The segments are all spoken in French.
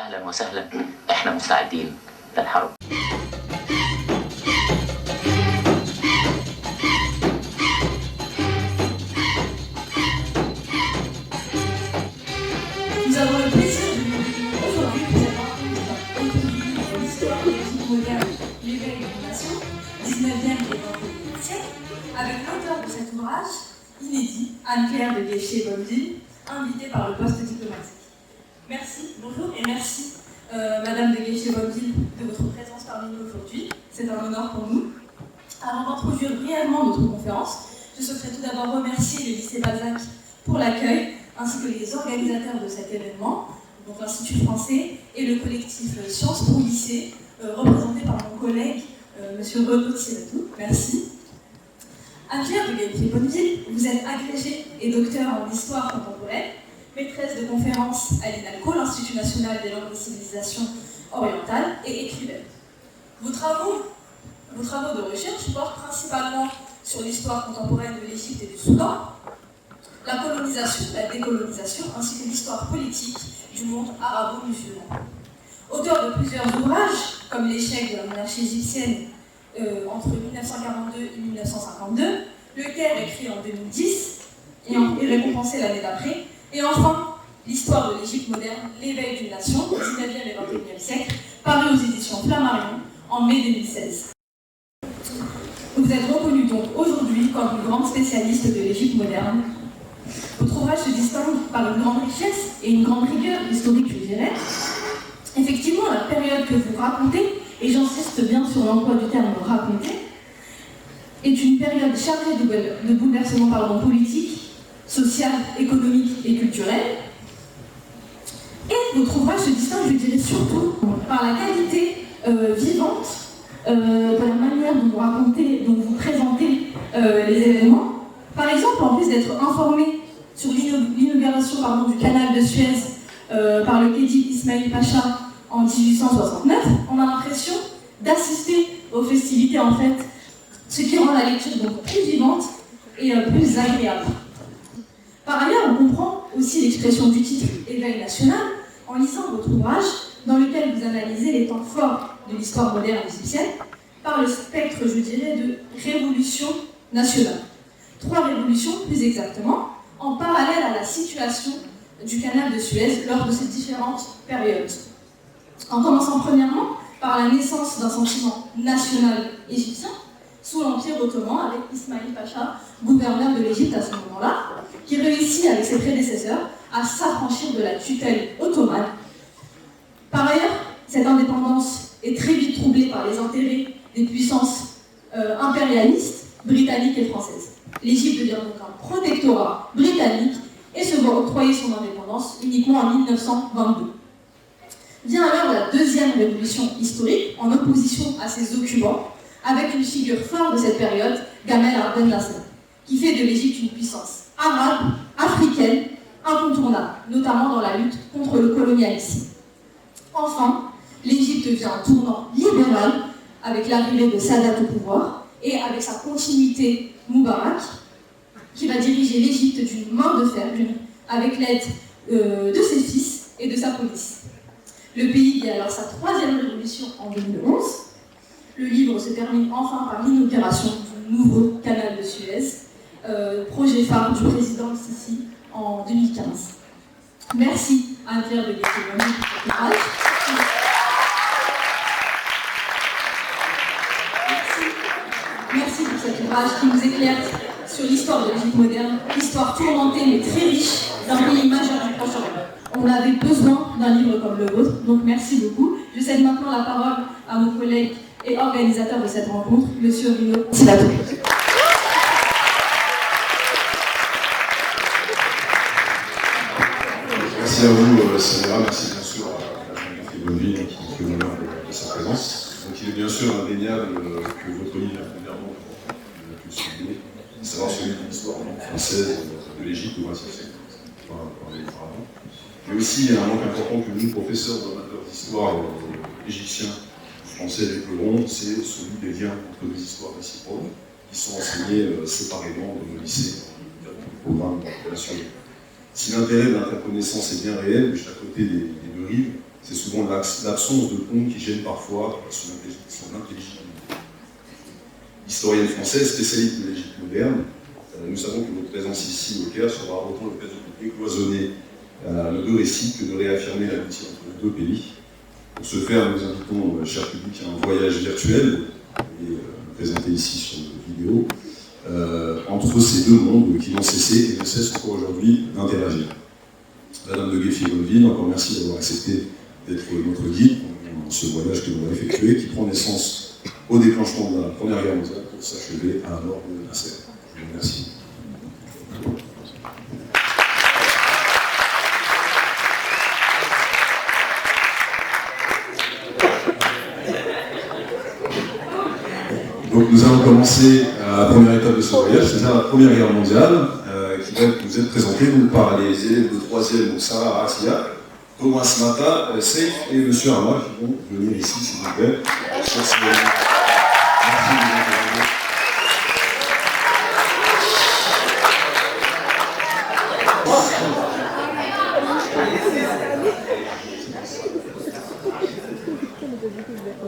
أهلا وسهلا، إحنا مستعدين للحرب. Nous avons le plaisir de vous aujourd'hui présenter l'histoire de l'Égypte moderne, l'éveil des nations, 19e et 20e siècle, avec l'auteur de cet ouvrage inédit, Anne-Claire de Guéchier-Bonneville, invitée par le poste diplomatique. Merci, bonjour et merci Madame de Guéchier-Bonneville de votre présence parmi nous aujourd'hui. C'est un honneur pour nous. Avant d'introduire brièvement notre conférence, je souhaiterais tout d'abord remercier le lycée Balzac pour l'accueil, ainsi que les organisateurs de cet événement, donc l'Institut français et le collectif Sciences pour lycée, représenté par mon collègue M. Renaud Thiratou. Merci. Anne-Claire de Guéchier-Bonneville, vous êtes agrégée et docteur en histoire contemporaine, maîtresse de conférences à l'INALCO, l'Institut national des langues et civilisations orientales, et écrivaine. Vos travaux de recherche portent principalement sur l'histoire contemporaine de l'Égypte et du Soudan, la colonisation, la décolonisation, ainsi que l'histoire politique du monde arabo-musulman. Auteur de plusieurs ouvrages, comme L'échec de la monarchie égyptienne entre 1942 et 1952, Le Caire écrit en 2010 et récompensé l'année d'après, et enfin L'histoire de l'Égypte moderne, l'éveil d'une nation, 19e et 21e siècle, paru aux éditions Flammarion en mai 2016. Vous êtes reconnu donc aujourd'hui comme une grande spécialiste de l'Égypte moderne. Votre ouvrage se distingue par une grande richesse et une grande rigueur historique, je dirais. Effectivement, la période que vous racontez, et j'insiste bien sur l'emploi du terme « raconter », est une période chargée de bouleversements politiques, social, économique et culturel. Et votre ouvrage se distingue, je dirais, surtout par la qualité vivante de la manière dont vous racontez, dont vous présentez les événements. Par exemple, en plus d'être informé sur l'inauguration du canal de Suez par le Khedive Ismail Pacha en 1869, on a l'impression d'assister aux festivités, en fait, ce qui rend la lecture donc plus vivante et plus agréable. Par ailleurs, on comprend aussi l'expression du titre « Éveil national » en lisant votre ouvrage, dans lequel vous analysez les temps forts de l'histoire moderne égyptienne par le spectre, je dirais, de révolution nationale. 3 révolutions, plus exactement, en parallèle à la situation du canal de Suez lors de ces différentes périodes. En commençant premièrement par la naissance d'un sentiment national égyptien sous l'Empire ottoman avec Ismail Pacha, gouverneur de l'Égypte à ce moment-là, qui réussit avec ses prédécesseurs à s'affranchir de la tutelle ottomane. Par ailleurs, cette indépendance est très vite troublée par les intérêts des puissances impérialistes britanniques et françaises. L'Égypte devient donc un protectorat britannique et se voit octroyer son indépendance uniquement en 1922. Vient alors la deuxième révolution historique, en opposition à ses occupants, avec une figure phare de cette période, Gamal Abdel Nasser, qui fait de l'Égypte une puissance arabe, africaine, incontournable, notamment dans la lutte contre le colonialisme. Enfin, l'Égypte vient un tournant libéral avec l'arrivée de Sadat au pouvoir et avec sa continuité Moubarak, qui va diriger l'Égypte d'une main de fer, avec l'aide de ses fils et de sa police. Le pays vit alors sa 3e révolution en 2011. Le livre se termine enfin par l'inauguration du nouveau canal de Suez, projet phare du président Sisi en 2015. Merci à Anne-Claire de Guéchier-Bonneville pour cet ouvrage. Merci pour cet ouvrage qui nous éclaire sur l'histoire de l'Égypte moderne, histoire tourmentée mais très riche d'un pays majeur du Proche-Orient. On avait besoin d'un livre comme le vôtre, donc merci beaucoup. Je cède maintenant la parole à mon collègue et organisateur de cette rencontre, M. Renaud Thiratou. Merci à vous, Samira. Merci bien sûr à Guéchier-Bonneville qui fait l'honneur de sa présence. Donc il est bien sûr indéniable que votre livre est premièrement pu souligner, à savoir celui de l'histoire française de l'Égypte au XXe siècle, mais aussi un manque important que nous, professeurs amateurs d'histoire égyptiens, français déplorons, c'est celui des liens entre les histoires réciproques qui sont enseignés séparément dans nos lycées, dans le programme national. Si l'intérêt de l'interconnaissance est bien réel, de chaque côté des deux rives, c'est souvent l'absence de pont qui gêne parfois son intelligibilité. Historienne française, spécialiste de l'Égypte moderne, nous savons que votre présence ici au Caire sera autant l'occasion de décloisonner nos deux récits que de réaffirmer l'amitié entre les deux pays. Pour ce faire, nous invitons, cher public, à un voyage virtuel, et présenté ici sur la vidéo, entre ces deux mondes qui n'ont cessé et ne cessent encore aujourd'hui d'interagir. Madame de Gueffy-Bonneville, encore merci d'avoir accepté d'être notre guide dans ce voyage que nous allons effectuer, qui prend naissance au déclenchement de la Première Guerre mondiale pour s'achever à la mort de Nasser. Je vous remercie. Donc nous allons commencer la première étape de ce voyage, c'est-à-dire la Première Guerre mondiale, qui va nous être présentée par les élèves de 3e, donc Sarah Aratia, Thomas Mata, Seif et M. Arma, qui vont venir ici, s'il vous plaît.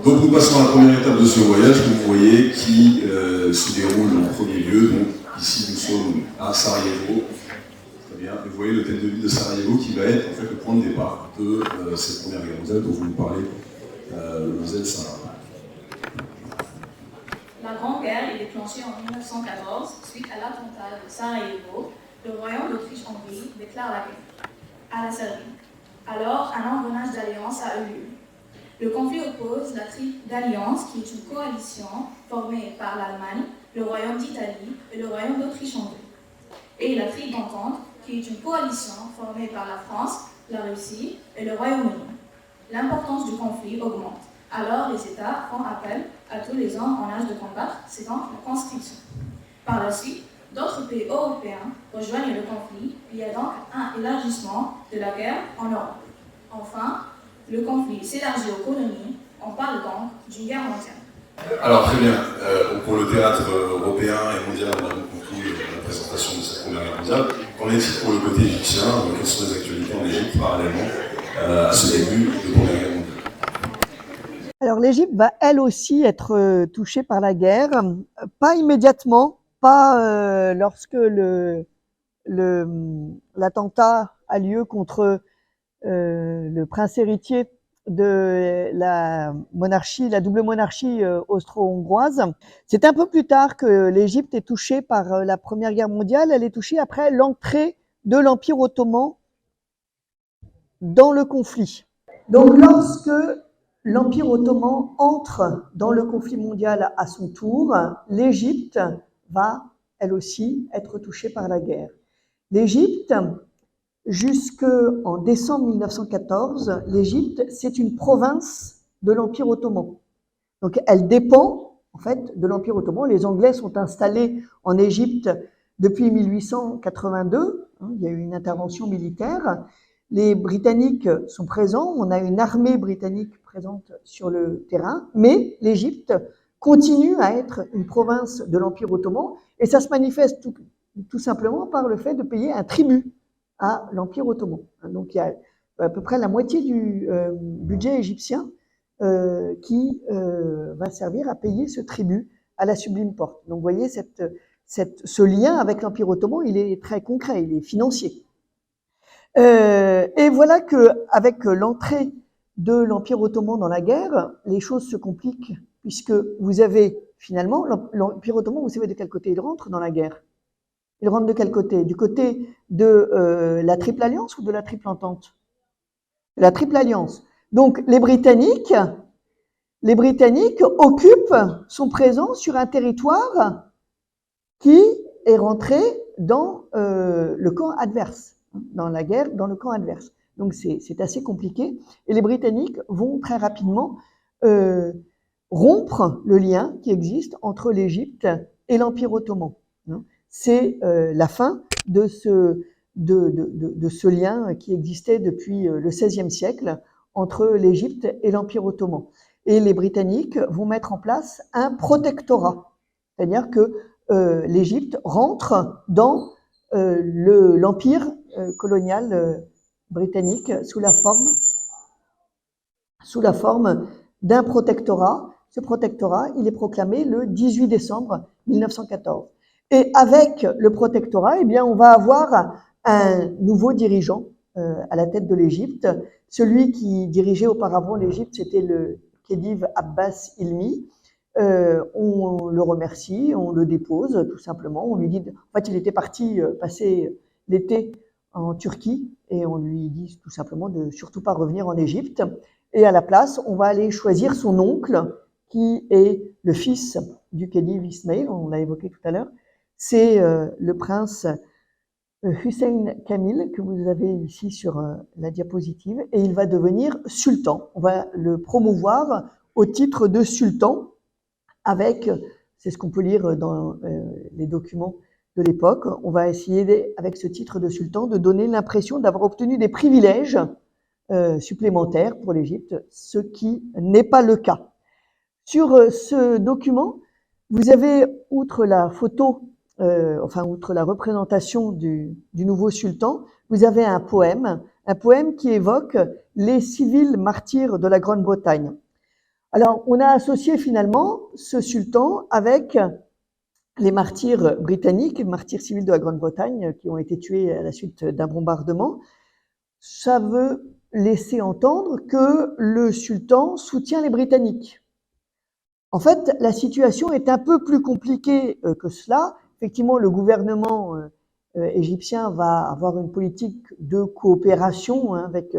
Donc nous passons à la première étape de ce voyage que vous voyez qui se déroule en premier lieu. Donc ici nous sommes à Sarajevo. Très bien. Et vous voyez l'hôtel de ville de Sarajevo qui va être en fait le point de départ de cette première guerre mondiale dont vous nous parlez, mademoiselle Sarah. La Grande Guerre est déclenchée en 1914 suite à l'attentat de Sarajevo. Le royaume d'Autriche-Hongrie déclare la guerre à la Serbie. Alors, un engrenage d'alliance a eu lieu. Le conflit oppose la Triple d'Alliance, qui est une coalition formée par l'Allemagne, le Royaume d'Italie et le Royaume d'Autriche-Hongrie. Et la Triple d'Entente, qui est une coalition formée par la France, la Russie et le Royaume-Uni. L'importance du conflit augmente. Alors, les États font appel à tous les hommes en âge de combattre, c'est donc la conscription. Par la suite, d'autres pays européens rejoignent le conflit, il y a donc un élargissement de la guerre en Europe. Enfin, le conflit s'élargit aux colonies, on parle donc d'une guerre mondiale. Alors très bien, pour le théâtre européen et mondial, on a donc compris la présentation de cette première guerre mondiale. Qu'en est-il pour le côté égyptien? Quelles sont les actualités en Égypte parallèlement à ce début de première guerre mondiale? Alors l'Égypte va elle aussi être touchée par la guerre, pas immédiatement, pas lorsque l'attentat a lieu contre le prince héritier de la monarchie, la double monarchie austro-hongroise. C'est un peu plus tard que l'Égypte est touchée par la Première Guerre mondiale. Elle est touchée après l'entrée de l'Empire ottoman dans le conflit. Donc lorsque l'Empire ottoman entre dans le conflit mondial à son tour, l'Égypte va elle aussi être touchée par la guerre. L'Égypte, jusqu'en décembre 1914, l'Égypte, c'est une province de l'Empire ottoman. Donc elle dépend en fait de l'Empire ottoman. Les Anglais sont installés en Égypte depuis 1882. Il y a eu une intervention militaire. Les Britanniques sont présents. On a une armée britannique présente sur le terrain. Mais l'Égypte continue à être une province de l'Empire ottoman. Et ça se manifeste tout simplement par le fait de payer un tribut à l'Empire ottoman. Donc il y a à peu près la moitié du budget égyptien qui va servir à payer ce tribut à la Sublime Porte. Donc vous voyez, ce lien avec l'Empire ottoman, il est très concret, il est financier. Et voilà qu'avec l'entrée de l'Empire ottoman dans la guerre, les choses se compliquent, puisque vous avez finalement, l'Empire ottoman, vous savez de quel côté il rentre dans la guerre? Il rentre de quel côté? Du côté de la Triple Alliance ou de la Triple Entente? La Triple Alliance. Donc les Britanniques occupent, sont présents sur un territoire qui est rentré dans le camp adverse, dans la guerre, dans le camp adverse. Donc c'est assez compliqué. Et les Britanniques vont très rapidement rompre le lien qui existe entre l'Égypte et l'Empire ottoman. C'est la fin de ce lien qui existait depuis le XVIe siècle entre l'Égypte et l'Empire ottoman. Et les Britanniques vont mettre en place un protectorat, c'est-à-dire que l'Égypte rentre dans l'empire colonial britannique sous la forme sous la forme d'un protectorat. Ce protectorat, il est proclamé le 18 décembre 1914. Et avec le protectorat, eh bien, on va avoir un nouveau dirigeant à la tête de l'Égypte. Celui qui dirigeait auparavant l'Égypte, c'était le Khedive Abbas Hilmi. On le remercie, on le dépose tout simplement. On lui dit, en fait, il était parti passer l'été en Turquie et on lui dit tout simplement de surtout pas revenir en Égypte. Et à la place, on va aller choisir son oncle, qui est le fils du Khedive Ismail, on l'a évoqué tout à l'heure. C'est le prince Hussein Kamil, que vous avez ici sur la diapositive, et il va devenir sultan. On va le promouvoir au titre de sultan, avec, c'est ce qu'on peut lire dans les documents de l'époque, on va essayer, avec ce titre de sultan, de donner l'impression d'avoir obtenu des privilèges supplémentaires pour l'Égypte, ce qui n'est pas le cas. Sur ce document, vous avez, outre la photo, outre la représentation du nouveau sultan, vous avez un poème qui évoque les civils martyrs de la Grande-Bretagne. Alors, on a associé finalement ce sultan avec les martyrs britanniques, les martyrs civils de la Grande-Bretagne qui ont été tués à la suite d'un bombardement. Ça veut laisser entendre que le sultan soutient les Britanniques. En fait, la situation est un peu plus compliquée que cela. Effectivement, le gouvernement égyptien va avoir une politique de coopération avec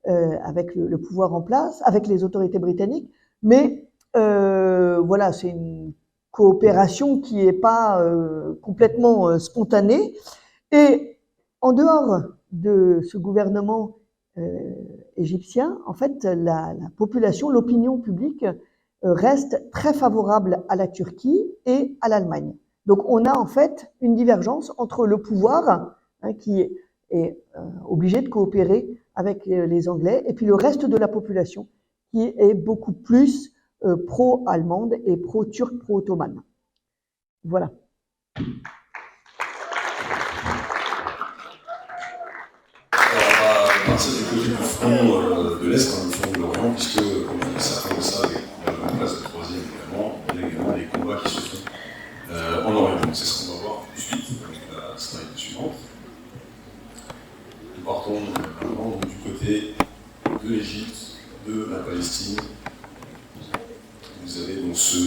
avec le pouvoir en place, avec les autorités britanniques, mais voilà, c'est une coopération qui n'est pas complètement spontanée. Et en dehors de ce gouvernement égyptien, en fait, la population, l'opinion publique reste très favorable à la Turquie et à l'Allemagne. Donc on a en fait une divergence entre le pouvoir qui est obligé de coopérer avec les Anglais et puis le reste de la population qui est beaucoup plus pro-allemande et pro-turque, pro-ottomane. Voilà. Alors, à partir du côté du front de l'Est, du front de l'Orient, puisque, comme on dit, certains de ça, la place de troisième également, il y a également les combats qui se font en Orient. Donc c'est ce qu'on va voir tout de suite avec la slide suivante. Nous partons maintenant du côté de l'Égypte, de la Palestine. Vous avez donc ce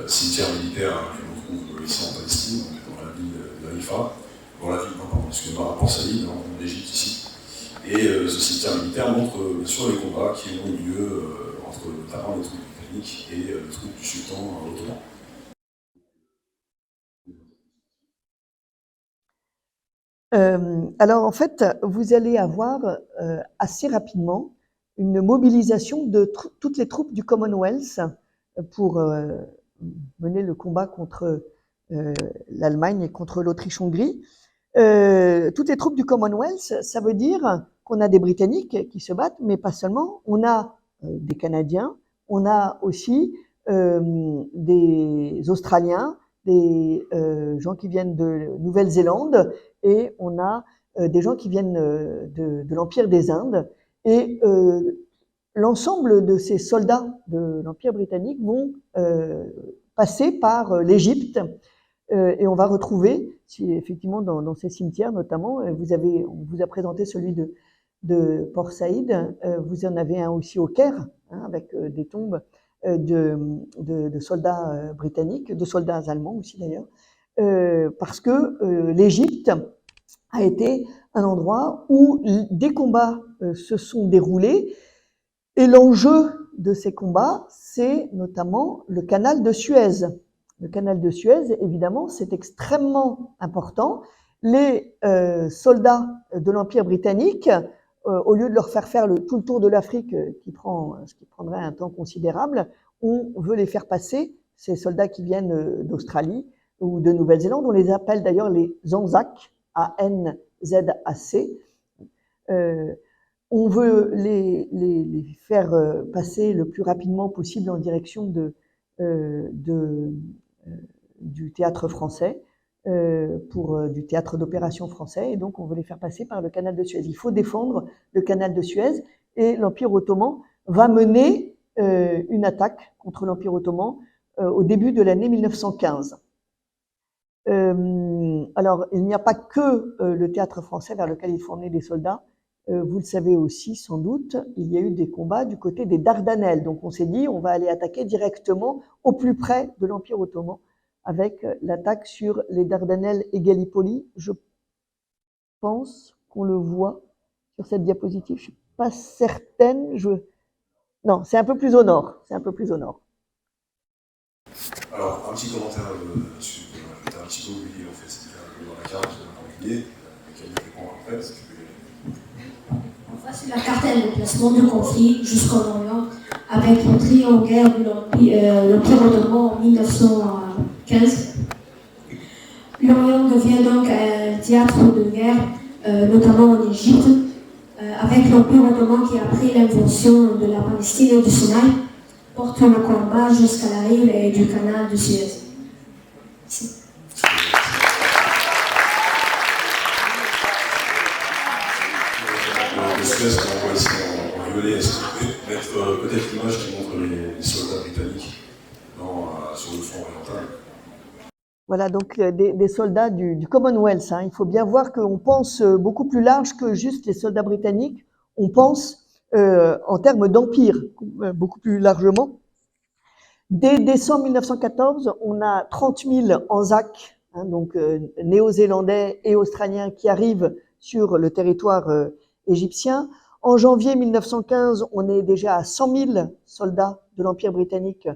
cimetière militaire que l'on trouve ici en Palestine, donc dans la ville de Haïfa, à Port Saïd, en Égypte ici. Et ce cimetière militaire montre bien sûr les combats qui ont eu lieu entre notamment les troupes britanniques et les troupes du sultan ottoman. Alors en fait, vous allez avoir assez rapidement une mobilisation de toutes les troupes du Commonwealth pour mener le combat contre l'Allemagne et contre l'Autriche-Hongrie. Toutes les troupes du Commonwealth, ça veut dire qu'on a des Britanniques qui se battent, mais pas seulement. On a des Canadiens, on a aussi des Australiens, des gens qui viennent de Nouvelle-Zélande, et on a des gens qui viennent de l'Empire des Indes. Et l'ensemble de ces soldats de l'Empire britannique vont passer par l'Égypte. Et on va retrouver, effectivement, dans ces cimetières notamment, on vous a présenté celui de Port Saïd, vous en avez un aussi au Caire, avec des tombes de soldats britanniques, de soldats allemands aussi d'ailleurs, parce que l'Égypte a été un endroit où des combats se sont déroulés, et l'enjeu de ces combats, c'est notamment le canal de Suez. Le canal de Suez, évidemment, c'est extrêmement important. Les soldats de l'Empire britannique, au lieu de leur faire tout le tour de l'Afrique, ce qui prendrait un temps considérable, on veut les faire passer, ces soldats qui viennent d'Australie ou de Nouvelle-Zélande. On les appelle d'ailleurs les Anzac, A-N-Z-A-C. On veut les faire passer le plus rapidement possible en direction du théâtre français, du théâtre d'opération français, et donc on veut les faire passer par le canal de Suez. Il faut défendre le canal de Suez, et l'Empire ottoman va mener une attaque contre l'Empire ottoman au début de l'année 1915. Alors, il n'y a pas que le théâtre français vers lequel il faut emmener des soldats. Vous le savez aussi, sans doute, il y a eu des combats du côté des Dardanelles. Donc, on s'est dit, on va aller attaquer directement au plus près de l'Empire ottoman avec l'attaque sur les Dardanelles et Gallipoli. Je pense qu'on le voit sur cette diapositive. Je suis pas certaine. Non, c'est un peu plus au nord. C'est un peu plus au nord. Alors, un petit commentaire là-dessus. J'étais un petit peu oublié, en fait. C'était un peu dans la carte, j'ai oublié. Quel est le point après? Voici la carte et le placement du conflit jusqu'en Orient, avec l'entrée en guerre de l'Empire ottoman en 1915. L'Orient devient donc un théâtre de guerre, notamment en Égypte, avec l'Empire ottoman qui, après l'invention de la Palestine et du Sinaï, porte le combat jusqu'à la rive du canal de Suez. Merci. Le Suez qu'on voit ici en violet, est-ce que vous pouvez mettre peut-être l'image qui montre les soldats britanniques sur le front oriental? Voilà, donc des soldats du Commonwealth. Hein. Il faut bien voir qu'on pense beaucoup plus large que juste les soldats britanniques. On pense en termes d'empire, beaucoup plus largement. Dès décembre 1914, on a 30 000 Anzacs, hein, donc néo-zélandais et australiens qui arrivent sur le territoire égyptien. En janvier 1915, on est déjà à 100 000 soldats de l'Empire britannique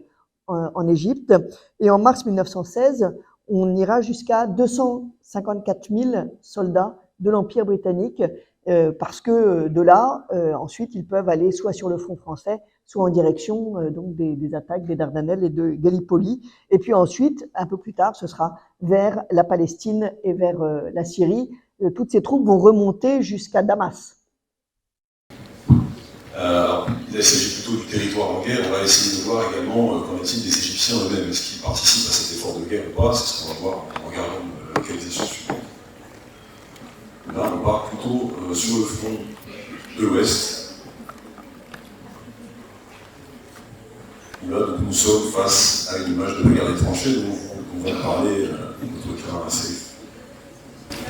en Égypte. Et en mars 1916, on ira jusqu'à 254 000 soldats de l'Empire britannique, parce que de là, ensuite, ils peuvent aller soit sur le front français, soit en direction donc des attaques des Dardanelles et de Gallipoli. Et puis ensuite, un peu plus tard, ce sera vers la Palestine et vers la Syrie. Toutes ces troupes vont remonter jusqu'à Damas. Il s'agit plutôt du territoire en guerre. On va essayer de voir également qu'en est-il des Égyptiens eux-mêmes. Est-ce qu'ils participent à cet effort de guerre ou pas? C'est ce qu'on va voir en regardant la localisation suivante. Là, on part plutôt sur le front de l'Ouest. Où là, donc, nous sommes face à une image de la guerre des tranchées dont on va parler notre terrain assez.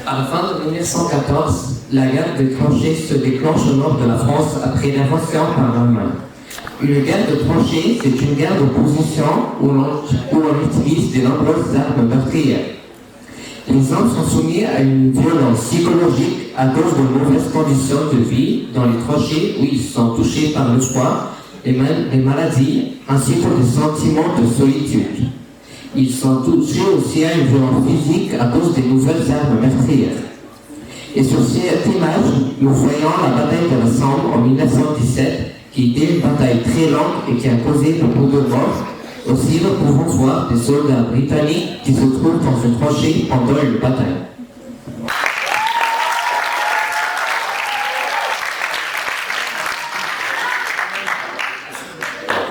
À la fin de 1914, la guerre des tranchées se déclenche au nord de la France après l'invasion par l'Allemagne. Une guerre de tranchées, c'est une guerre de position où l'on utilise de nombreuses armes meurtrières. Les hommes sont soumis à une violence psychologique à cause de mauvaises conditions de vie dans les tranchées où ils sont touchés par le froid, les maladies, ainsi que des sentiments de solitude. Ils sont touchés aussi à une violence physique à cause des nouvelles armes meurtrières. Et sur cette image, nous voyons la bataille de la Sambre en 1917, qui était une bataille très longue et qui a causé beaucoup de morts. Aussi, nous pouvons voir des soldats britanniques qui se trouvent dans une tranchée pendant une bataille.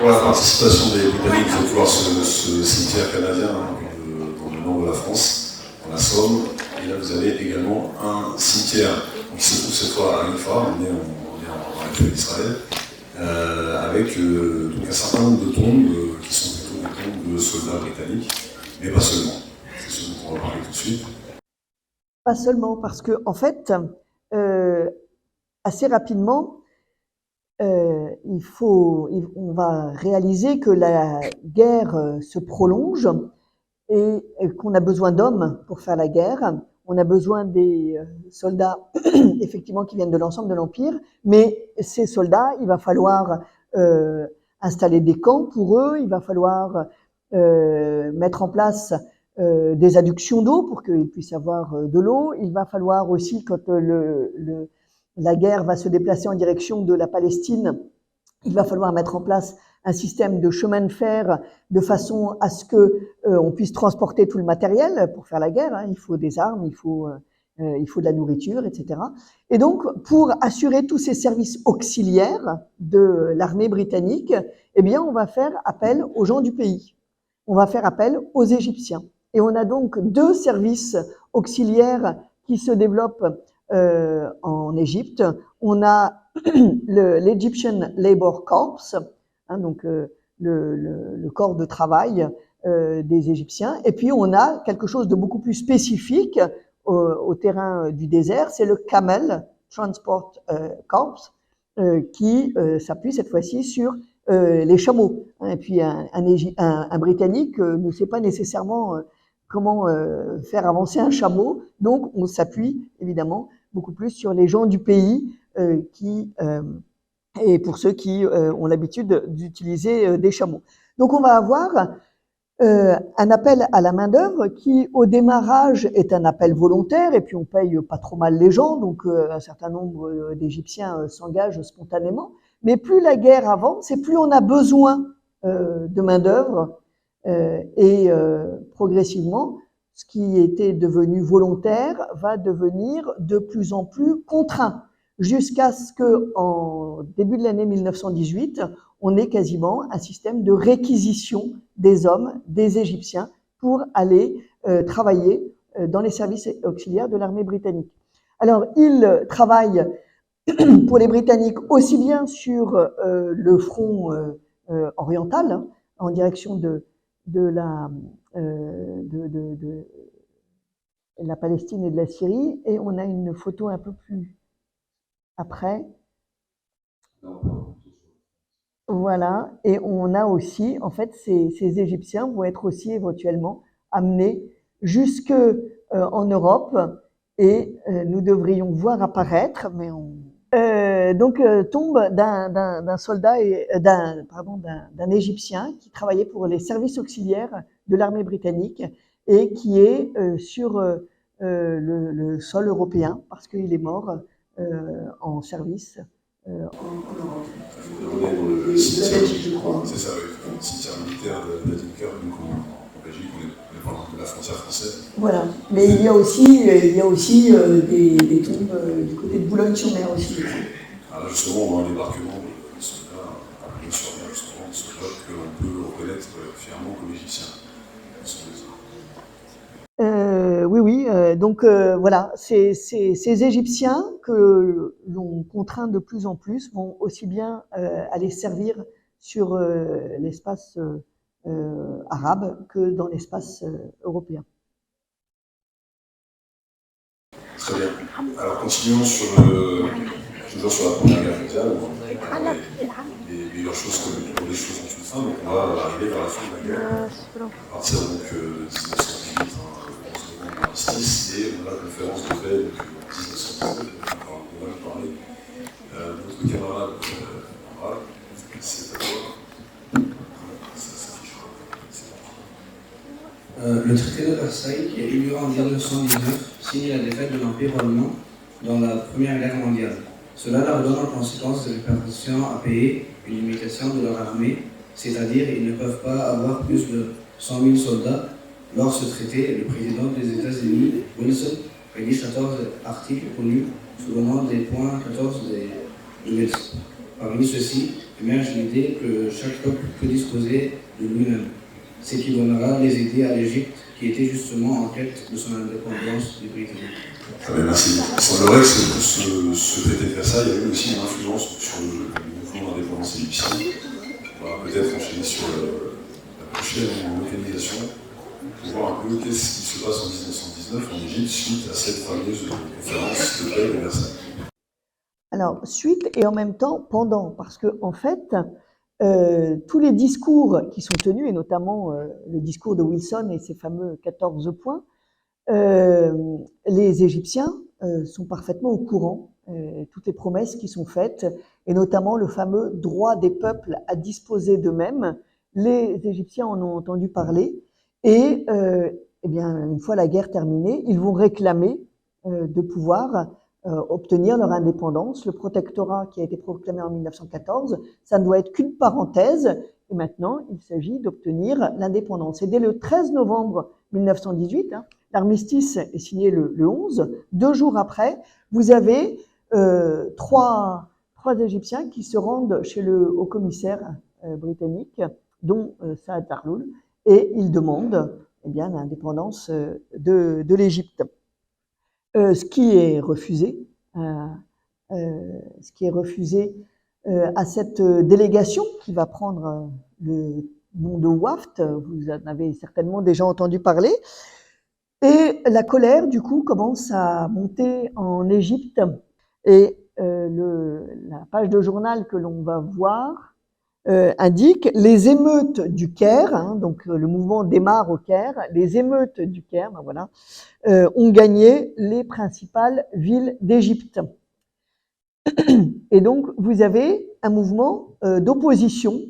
Pour la participation des Britanniques, vous allez voir ce cimetière canadien dans le nord de la France, dans la Somme. Et là, vous avez également un cimetière qui se trouve cette fois à Haïfa, on est en République d'Israël, avec donc un certain nombre de tombes qui sont plutôt des tombes de soldats britanniques, mais pas seulement. C'est ce dont on va parler tout de suite. Pas seulement, parce que en fait, assez rapidement, on va réaliser que la guerre se prolonge et qu'on a besoin d'hommes pour faire la guerre. On a besoin des soldats, effectivement, qui viennent de l'ensemble de l'Empire, mais ces soldats, il va falloir installer des camps pour eux, il va falloir mettre en place des adductions d'eau pour qu'ils puissent avoir de l'eau. Il va falloir aussi, quand la guerre va se déplacer en direction de la Palestine, il va falloir mettre en place un système de chemin de fer de façon à ce que on puisse transporter tout le matériel pour faire la guerre. Hein. Il faut des armes, il faut de la nourriture, etc. Et donc, pour assurer tous ces services auxiliaires de l'armée britannique, eh bien, on va faire appel aux gens du pays. On va faire appel aux Égyptiens. Et on a donc deux services auxiliaires qui se développent en Égypte. On a l'Egyptian Labour Corps, hein, donc le corps de travail des Égyptiens. Et puis on a quelque chose de beaucoup plus spécifique au terrain du désert, c'est le Camel Transport Corps, qui s'appuie cette fois-ci sur les chameaux. Et puis un Britannique ne sait pas nécessairement comment faire avancer un chameau, donc on s'appuie évidemment beaucoup plus sur les gens du pays et pour ceux qui ont l'habitude d'utiliser des chameaux. Donc on va avoir un appel à la main-d'œuvre qui, au démarrage, est un appel volontaire, et puis on paye pas trop mal les gens, donc un certain nombre d'Égyptiens s'engagent spontanément. Mais plus la guerre avance, et plus on a besoin de main-d'œuvre, et progressivement, ce qui était devenu volontaire va devenir de plus en plus contraint, jusqu'à ce qu'en début de l'année 1918, on ait quasiment un système de réquisition des hommes, des Égyptiens, pour aller travailler dans les services auxiliaires de l'armée britannique. Alors, ils travaillent pour les Britanniques aussi bien sur le front oriental, hein, en direction de la Palestine et de la Syrie, et on a une photo un peu plus après. Voilà, et on a aussi, en fait, ces Égyptiens vont être aussi éventuellement amenés jusque en Europe, et nous devrions voir apparaître, mais tombe d'un soldat et d'un Égyptien qui travaillait pour les services auxiliaires de l'armée britannique et qui est sur le sol européen parce qu'il est mort en service. En Europe. C'est ça, oui. Le cimetière militaire de Dunkerque, donc en Belgique, on est pas loin de la frontière française. Voilà, mais il y a aussi des tombes du côté de Boulogne-sur-Mer aussi. Alors justement, on a un débarquement de soldats à Boulogne-sur-Mer, justement, de soldats que l'on peut reconnaître fièrement comme égyptiens. Oui, donc voilà, ces Égyptiens que l'on contraint de plus en plus vont aussi bien aller servir sur l'espace arabe que dans l'espace européen. Très bien. Alors continuons toujours sur la Première Guerre mondiale. Les meilleures choses comme pour les choses en toute fin, donc on va arriver vers la fin de la guerre, à partir donc de 1918. Et on a la conférence de paix depuis 1919, on va parler de notre camarade c'est à toi. Ça s'affiche. Le traité de Versailles, qui a eu lieu en 1919, signe la défaite de l'Empire allemand dans la Première Guerre mondiale. Cela leur donne en conséquence des réparations à payer, une limitation de leur armée, c'est-à-dire ils ne peuvent pas avoir plus de 100 000 soldats. Lors de ce traité, le président des États-Unis, Wilson, rédige 14 articles connus sous le nom des points 14 de Wilson. Parmi ceux-ci, émerge l'idée que chaque peuple peut disposer de lui-même, ce qui donnera les idées à l'Égypte, qui était justement en quête de son indépendance des Britanniques. Ah ben merci. Il semblerait que ce traité de Versailles a eu aussi une influence sur le mouvement d'indépendance égyptien. On va peut-être enchaîner sur la prochaine localisation pour voir un peu qu'est-ce qui se passe en 1919 en Égypte suite à cette fameuse conférence de paix de Versailles. Alors, suite et en même temps pendant, parce que en fait, tous les discours qui sont tenus, et notamment le discours de Wilson et ses fameux 14 points, les Égyptiens sont parfaitement au courant, toutes les promesses qui sont faites, et notamment le fameux droit des peuples à disposer d'eux-mêmes. Les Égyptiens en ont entendu parler, et eh bien, une fois la guerre terminée, ils vont réclamer de pouvoir obtenir leur indépendance. Le protectorat qui a été proclamé en 1914, ça ne doit être qu'une parenthèse, et maintenant il s'agit d'obtenir l'indépendance. Et dès le 13 novembre 1918, l'armistice est signé le 11, 2 jours après, vous avez trois Égyptiens qui se rendent chez le haut-commissaire britannique, dont Saad Harloul, et ils demandent eh bien, l'indépendance de l'Égypte. ce qui est refusé, à cette délégation qui va prendre le nom de WAFT. Vous en avez certainement déjà entendu parler. Et la colère, du coup, commence à monter en Égypte. Et la page de journal que l'on va voir indique les émeutes du Caire, hein, donc le mouvement démarre au Caire, les émeutes du Caire, ben voilà, ont gagné les principales villes d'Égypte. Et donc, vous avez un mouvement d'opposition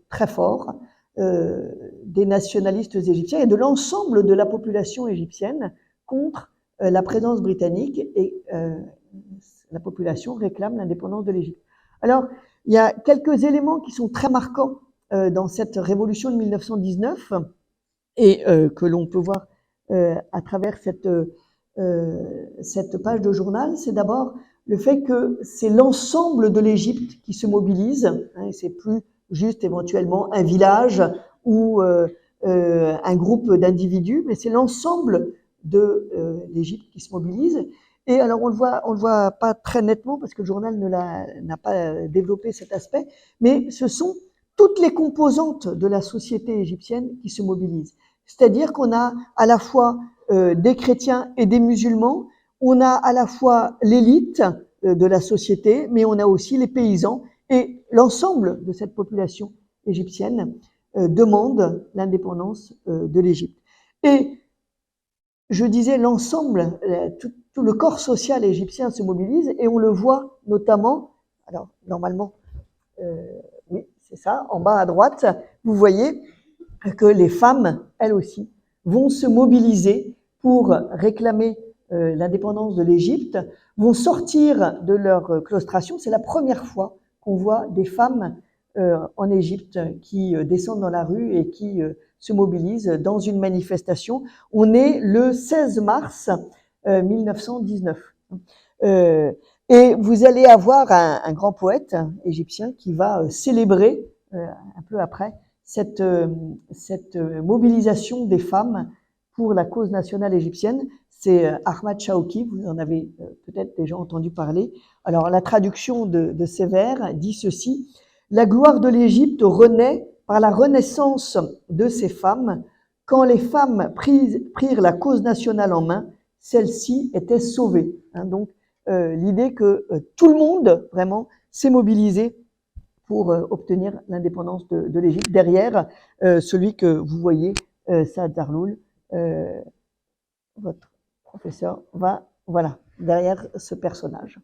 très fort des nationalistes égyptiens et de l'ensemble de la population égyptienne contre la présence britannique, et la population réclame l'indépendance de l'Égypte. Alors, il y a quelques éléments qui sont très marquants dans cette révolution de 1919 et que l'on peut voir à travers cette page de journal. C'est d'abord le fait que c'est l'ensemble de l'Égypte qui se mobilise, hein, et c'est plus juste éventuellement un village ou un groupe d'individus, mais c'est l'ensemble de l'Égypte qui se mobilise. Et alors on le voit pas très nettement parce que le journal n'a pas développé cet aspect, mais ce sont toutes les composantes de la société égyptienne qui se mobilisent. C'est-à-dire qu'on a à la fois des chrétiens et des musulmans, on a à la fois l'élite de la société, mais on a aussi les paysans, et l'ensemble de cette population égyptienne demande l'indépendance de l'Égypte. Et je disais l'ensemble, tout le corps social égyptien se mobilise, et on le voit notamment, alors normalement, oui, c'est ça, en bas à droite, vous voyez que les femmes, elles aussi, vont se mobiliser pour réclamer l'indépendance de l'Égypte, vont sortir de leur claustration. C'est la première fois qu'on voit des femmes en Égypte qui descendent dans la rue et qui se mobilisent dans une manifestation. On est le 16 mars 1919. Et vous allez avoir un grand poète égyptien qui va célébrer un peu après cette mobilisation des femmes pour la cause nationale égyptienne. C'est Ahmad Shawki, vous en avez peut-être déjà entendu parler. Alors la traduction de ces vers dit ceci: la gloire de l'Égypte renaît par la renaissance de ces femmes. Quand les femmes prirent la cause nationale en main, celle-ci était sauvée. Hein, donc l'idée que tout le monde vraiment s'est mobilisé pour obtenir l'indépendance de l'Égypte. Derrière, celui que vous voyez, Saad Zarloul, votre professeur, va, voilà, derrière ce personnage.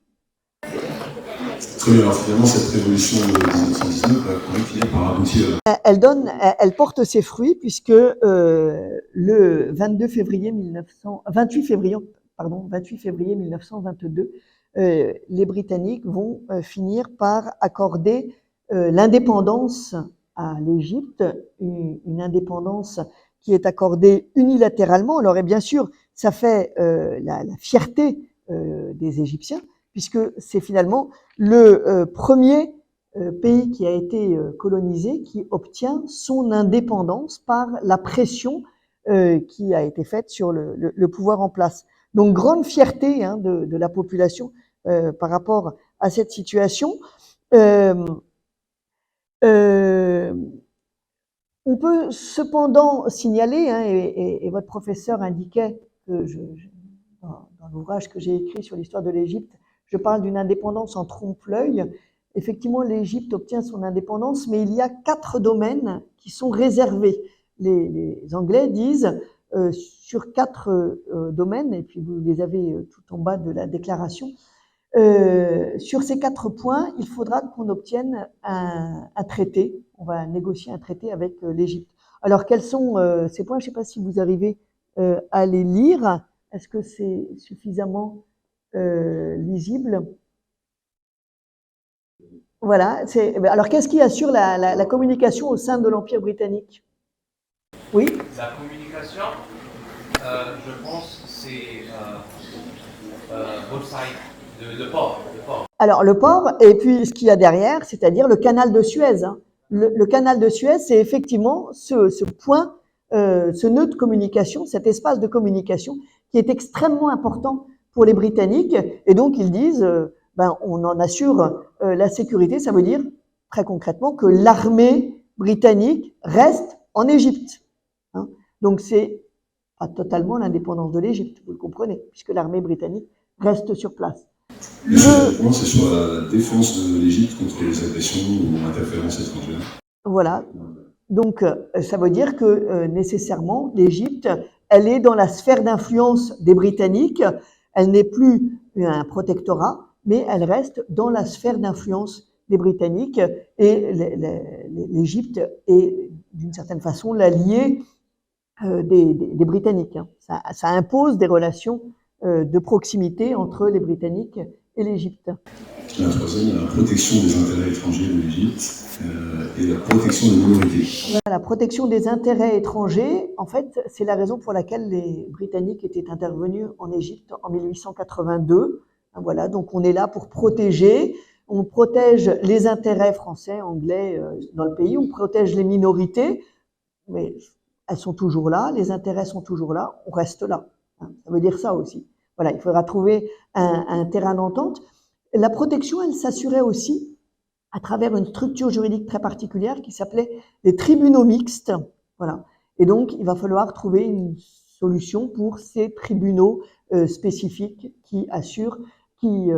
Très bien, alors finalement, cette révolution de 1919 va quand même finir par aboutir. Elle porte ses fruits puisque le 28 février 1922, les Britanniques vont finir par accorder l'indépendance à l'Égypte, une indépendance qui est accordée unilatéralement. Alors, et bien sûr, ça fait la fierté des Égyptiens, puisque c'est finalement le premier pays qui a été colonisé qui obtient son indépendance par la pression qui a été faite sur le pouvoir en place. Donc, grande fierté hein, de la population par rapport à cette situation. On peut cependant signaler, hein, et votre professeur indiquait que dans l'ouvrage que j'ai écrit sur l'histoire de l'Égypte, je parle d'une indépendance en trompe-l'œil. Effectivement, l'Égypte obtient son indépendance, mais il y a 4 domaines qui sont réservés. Les Anglais disent sur 4 domaines, et puis vous les avez tout en bas de la déclaration, sur ces 4 points, il faudra qu'on obtienne un traité. On va négocier un traité avec l'Égypte. Alors, quels sont ces points? Je ne sais pas si vous arrivez à les lire. Est-ce que c'est suffisamment lisible? Voilà. Alors, qu'est-ce qui assure la communication au sein de l'Empire britannique? Oui? La communication, je pense, c'est roadside, le port. Alors, le port, et puis ce qu'il y a derrière, c'est-à-dire le canal de Suez. Hein. Le canal de Suez, c'est effectivement ce point, ce nœud de communication, cet espace de communication qui est extrêmement important pour les Britanniques, et donc ils disent on en assure la sécurité. Ça veut dire très concrètement que l'armée britannique reste en Égypte. Hein. Donc c'est pas totalement l'indépendance de l'Égypte, vous le comprenez, puisque l'armée britannique reste sur place. Le point, c'est sur la défense de l'Égypte contre les agressions ou interférences étrangères. Voilà. Donc, ça veut dire que nécessairement, l'Égypte, elle est dans la sphère d'influence des Britanniques. Elle n'est plus un protectorat, mais elle reste dans la sphère d'influence des Britanniques. Et l'Égypte est, d'une certaine façon, l'allié des Britanniques. Ça impose des relations de proximité entre les Britanniques et l'Égypte. La troisième, la protection des intérêts étrangers de l'Égypte et la protection des minorités. La protection des intérêts étrangers, en fait, c'est la raison pour laquelle les Britanniques étaient intervenus en Égypte en 1882. Voilà, donc on est là pour protéger. On protège les intérêts français, anglais dans le pays. On protège les minorités, mais elles sont toujours là. Les intérêts sont toujours là. On reste là. Ça veut dire ça aussi. Voilà, il faudra trouver un terrain d'entente. La protection, elle s'assurait aussi à travers une structure juridique très particulière qui s'appelait les tribunaux mixtes. Voilà. Et donc, il va falloir trouver une solution pour ces tribunaux spécifiques qui assurent, qui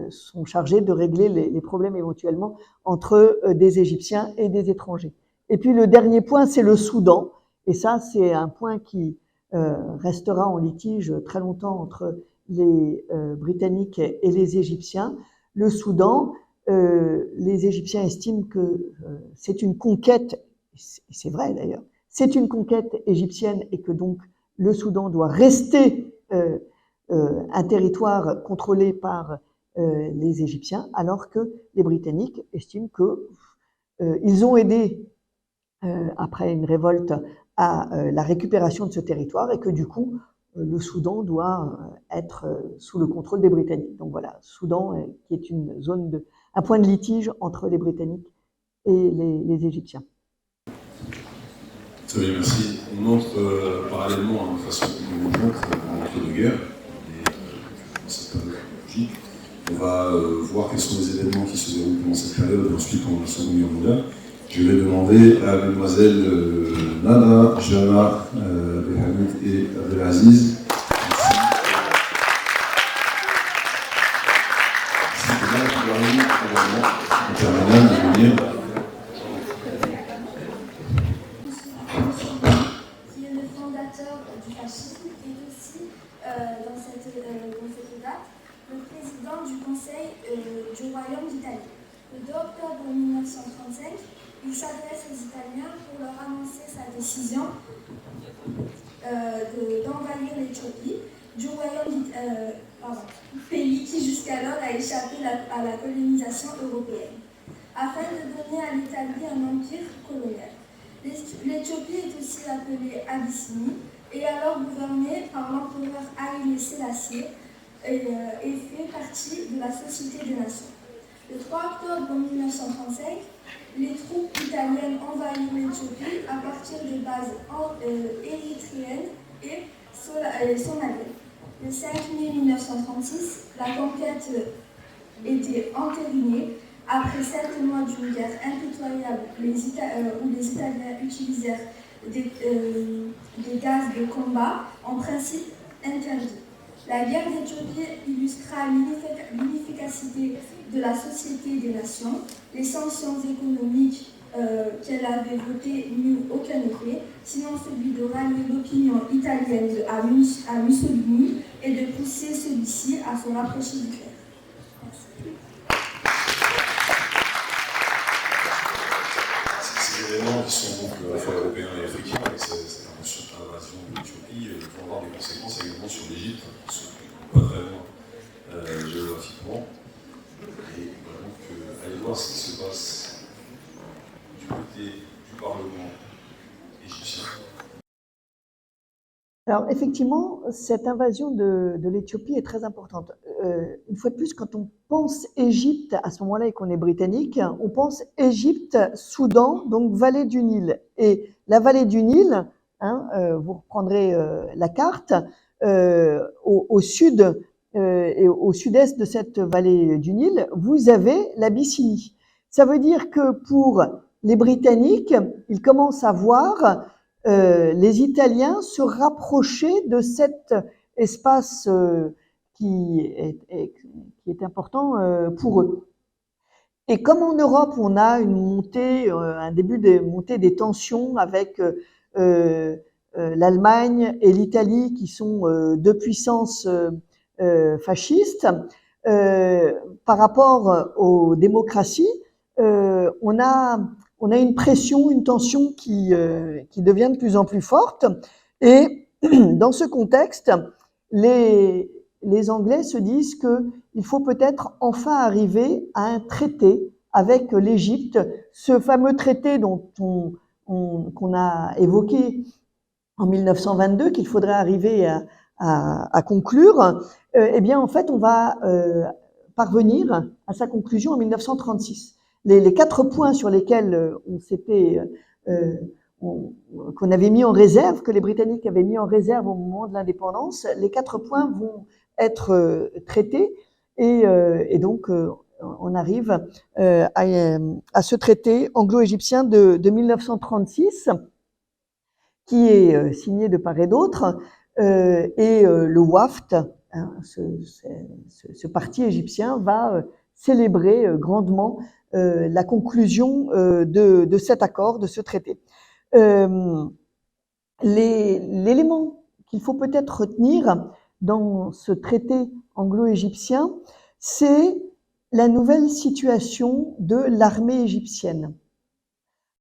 sont chargés de régler les problèmes éventuellement entre des Égyptiens et des étrangers. Et puis, le dernier point, c'est le Soudan. Et ça, c'est un point qui restera en litige très longtemps entre les Britanniques et les Égyptiens. Le Soudan, les Égyptiens estiment que c'est une conquête, et c'est vrai d'ailleurs, c'est une conquête égyptienne et que donc le Soudan doit rester un territoire contrôlé par les Égyptiens, alors que les Britanniques estiment que ils ont aidé après une révolte à la récupération de ce territoire et que du coup le Soudan doit être sous le contrôle des Britanniques. Donc voilà, Soudan qui est une zone un point de litige entre les Britanniques et les Égyptiens. Très bien, merci. On entre parallèlement à une façon dont on entre l'entre-deux-guerres, et c'est pas logique. On va voir quels sont les événements qui se déroulent pendant cette période et ensuite pendant la Seconde Guerre mondiale. Je vais demander à mademoiselle Nana, Jana, Abdelhamid et Abdelaziz. Qui est le fondateur du fascisme et aussi, dans cette date, le président du Conseil du Royaume d'Italie. Le 2 octobre 1935, il s'adresse aux Italiens pour leur annoncer sa décision d'envahir l'Éthiopie, du Royaume pays qui jusqu'alors a échappé à la colonisation européenne, afin de donner à l'Italie un empire colonial. L'Éthiopie est aussi appelée Abyssinie et alors gouvernée par l'empereur Haïlé Sélassié et fait partie de la Société des Nations. Le 3 octobre 1935, les troupes italiennes envahirent l'Éthiopie à partir des bases érythréennes et somaliennes. Le 5 mai 1936, la conquête était entérinée. Après 7 mois d'une guerre impitoyable où les Italiens utilisèrent des gaz de combat en principe interdits. La guerre d'Éthiopie illustra l'inefficacité de la Société des Nations. Les sanctions économiques qu'elle avait votées n'eurent aucun effet, sinon celui de rallier l'opinion italienne à Mussolini et de pousser celui-ci à se rapprocher d'Hitler. Ces éléments qui sont donc à la fois européens et africains, avec cette invasion de l'Éthiopie, vont avoir des conséquences également sur l'Égypte, pas très loin géographiquement. Et on va donc aller voir ce qui se passe du côté du Parlement égyptien. Alors effectivement, cette invasion de l'Éthiopie est très importante. Une fois de plus, quand on pense Égypte à ce moment-là et qu'on est britannique, on pense Égypte, Soudan, donc vallée du Nil. Et la vallée du Nil, vous reprendrez la carte, au sud et au sud-est de cette vallée du Nil, vous avez l'Abyssinie. Ça veut dire que pour les Britanniques, ils commencent à voir les Italiens se rapprocher de cet espace qui est important pour eux. Et comme en Europe, on a une montée, un début de montée des tensions avec l'Allemagne et l'Italie, qui sont deux puissances fascistes, par rapport aux démocraties, on a une pression, une tension qui devient de plus en plus forte. Et dans ce contexte, les Anglais se disent qu'il faut peut-être enfin arriver à un traité avec l'Égypte, ce fameux traité qu'on a évoqué en 1922, qu'il faudrait arriver à conclure. Eh bien, en fait, on va parvenir à sa conclusion en 1936. Les 4 points sur lesquels qu'on avait mis en réserve, que les Britanniques avaient mis en réserve au moment de l'indépendance, les 4 points vont être traités et donc on arrive à ce traité anglo-égyptien de 1936 qui est signé de part et d'autre et le WAFT, hein, ce parti égyptien va célébrer grandement la conclusion de cet accord, de ce traité. L'élément qu'il faut peut-être retenir dans ce traité anglo-égyptien, c'est la nouvelle situation de l'armée égyptienne.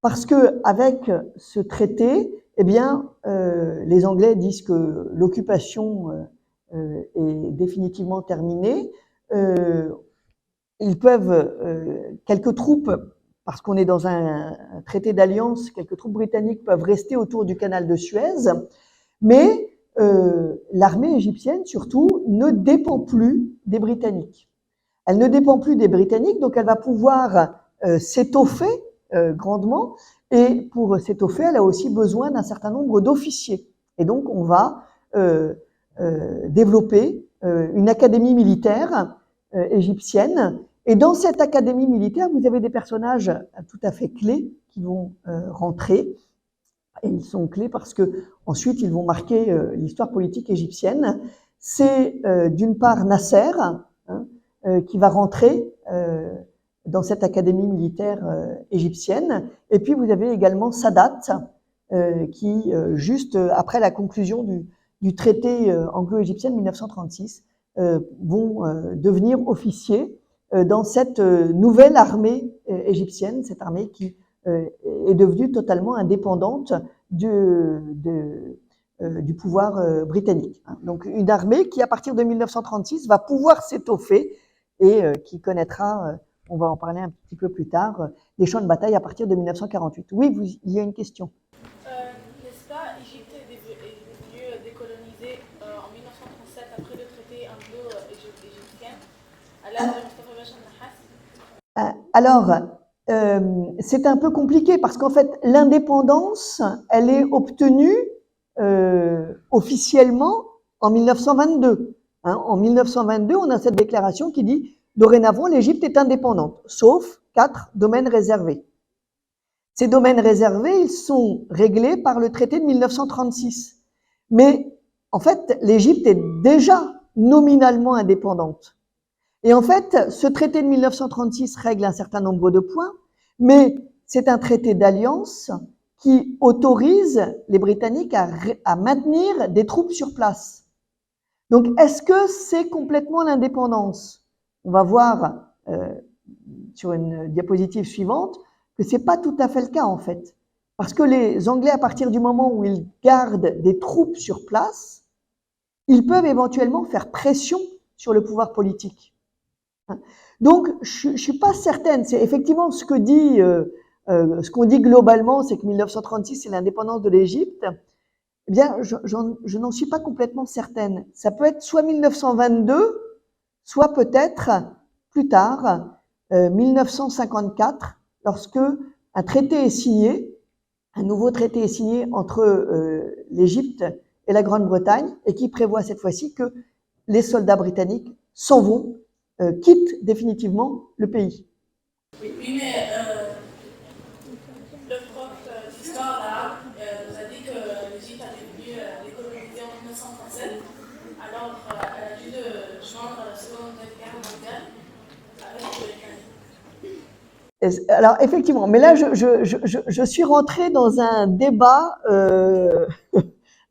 Parce que avec ce traité, eh bien, les Anglais disent que l'occupation est définitivement terminée. Ils peuvent, quelques troupes, parce qu'on est dans un traité d'alliance, quelques troupes britanniques peuvent rester autour du canal de Suez, mais l'armée égyptienne, surtout, ne dépend plus des Britanniques. Elle ne dépend plus des Britanniques, donc elle va pouvoir s'étoffer grandement, et pour s'étoffer, elle a aussi besoin d'un certain nombre d'officiers. Et donc, on va développer une académie militaire égyptienne. Et dans cette académie militaire, vous avez des personnages tout à fait clés qui vont rentrer. Et ils sont clés parce que ensuite ils vont marquer l'histoire politique égyptienne. C'est d'une part Nasser, hein, qui va rentrer dans cette académie militaire égyptienne. Et puis vous avez également Sadat, qui juste après la conclusion du traité anglo-égyptien de 1936, vont devenir officiers dans cette nouvelle armée égyptienne, cette armée qui est devenue totalement indépendante du pouvoir britannique. Donc une armée qui, à partir de 1936, va pouvoir s'étoffer et qui connaîtra, on va en parler un petit peu plus tard, des champs de bataille à partir de 1948. Oui, il y a une question. N'est-ce pas, l'Égypte est devenue décolonisée en 1937 après le traité anglo-égyptien à l'âge de Mustafa Pacha Nahas? Alors, c'est un peu compliqué parce qu'en fait, l'indépendance, elle est obtenue officiellement en 1922. Hein, en 1922, on a cette déclaration qui dit « Dorénavant, l'Égypte est indépendante, sauf 4 domaines réservés ». Ces domaines réservés, ils sont réglés par le traité de 1936. Mais en fait, l'Égypte est déjà nominalement indépendante. Et en fait, ce traité de 1936 règle un certain nombre de points, mais c'est un traité d'alliance qui autorise les Britanniques à maintenir des troupes sur place. Donc, est-ce que c'est complètement l'indépendance? On va voir sur une diapositive suivante que c'est pas tout à fait le cas en fait. Parce que les Anglais, à partir du moment où ils gardent des troupes sur place, ils peuvent éventuellement faire pression sur le pouvoir politique. Donc, je suis pas certaine. C'est effectivement ce qu'on dit globalement, c'est que 1936 c'est l'indépendance de l'Égypte. Eh bien, je n'en suis pas complètement certaine. Ça peut être soit 1922, soit peut-être plus tard, 1954, lorsque un traité est signé, un nouveau traité est signé entre l'Égypte et la Grande-Bretagne, et qui prévoit cette fois-ci que les soldats britanniques s'en vont, quittent définitivement le pays. Oui, mais le prof d'histoire là nous a dit que l'Égypte avait voulu décoloniser en 1937, alors elle a dû joindre la Seconde Guerre mondiale avec les Britanniques. Alors effectivement, mais là je suis rentrée dans un débat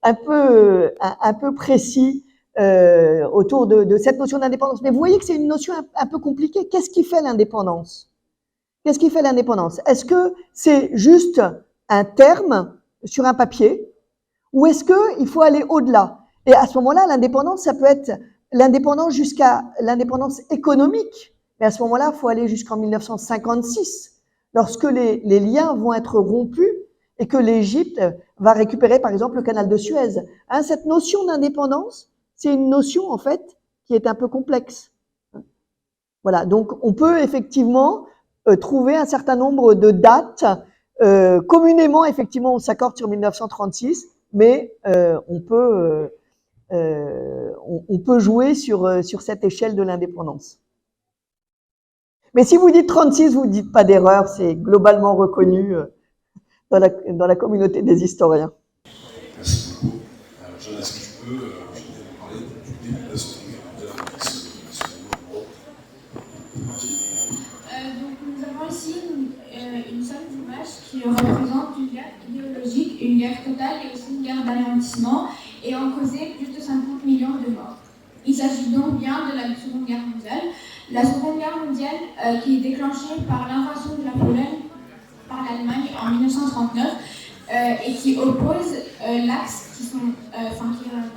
un peu précis autour de cette notion d'indépendance. Mais vous voyez que c'est une notion un peu compliquée. Qu'est-ce qui fait l'indépendance? Qu'est-ce qui fait l'indépendance? Est-ce que c'est juste un terme sur un papier ou est-ce qu'il faut aller au-delà? Et à ce moment-là, l'indépendance, ça peut être l'indépendance jusqu'à l'indépendance économique. Mais à ce moment-là, il faut aller jusqu'en 1956, lorsque les liens vont être rompus et que l'Égypte va récupérer, par exemple, le canal de Suez. Hein, cette notion d'indépendance, c'est une notion, en fait, qui est un peu complexe. Voilà, donc on peut effectivement trouver un certain nombre de dates. Communément, effectivement, on s'accorde sur 1936, mais on peut jouer sur cette échelle de l'indépendance. Mais si vous dites 36, vous ne dites pas d'erreur, c'est globalement reconnu dans la communauté des historiens. Merci beaucoup. Alors, Jeanne, est-ce que tu peux nous parler du début de la Seconde Guerre mondiale avec ce mouvement? Donc nous avons ici une seule image qui représente une guerre idéologique, une guerre totale et aussi une guerre d'anéantissement ayant causé plus de 50 millions de morts. Il s'agit donc bien de la Seconde Guerre mondiale. La Seconde Guerre mondiale qui est déclenchée par l'invasion de la Pologne par l'Allemagne en 1939 et qui oppose l'axe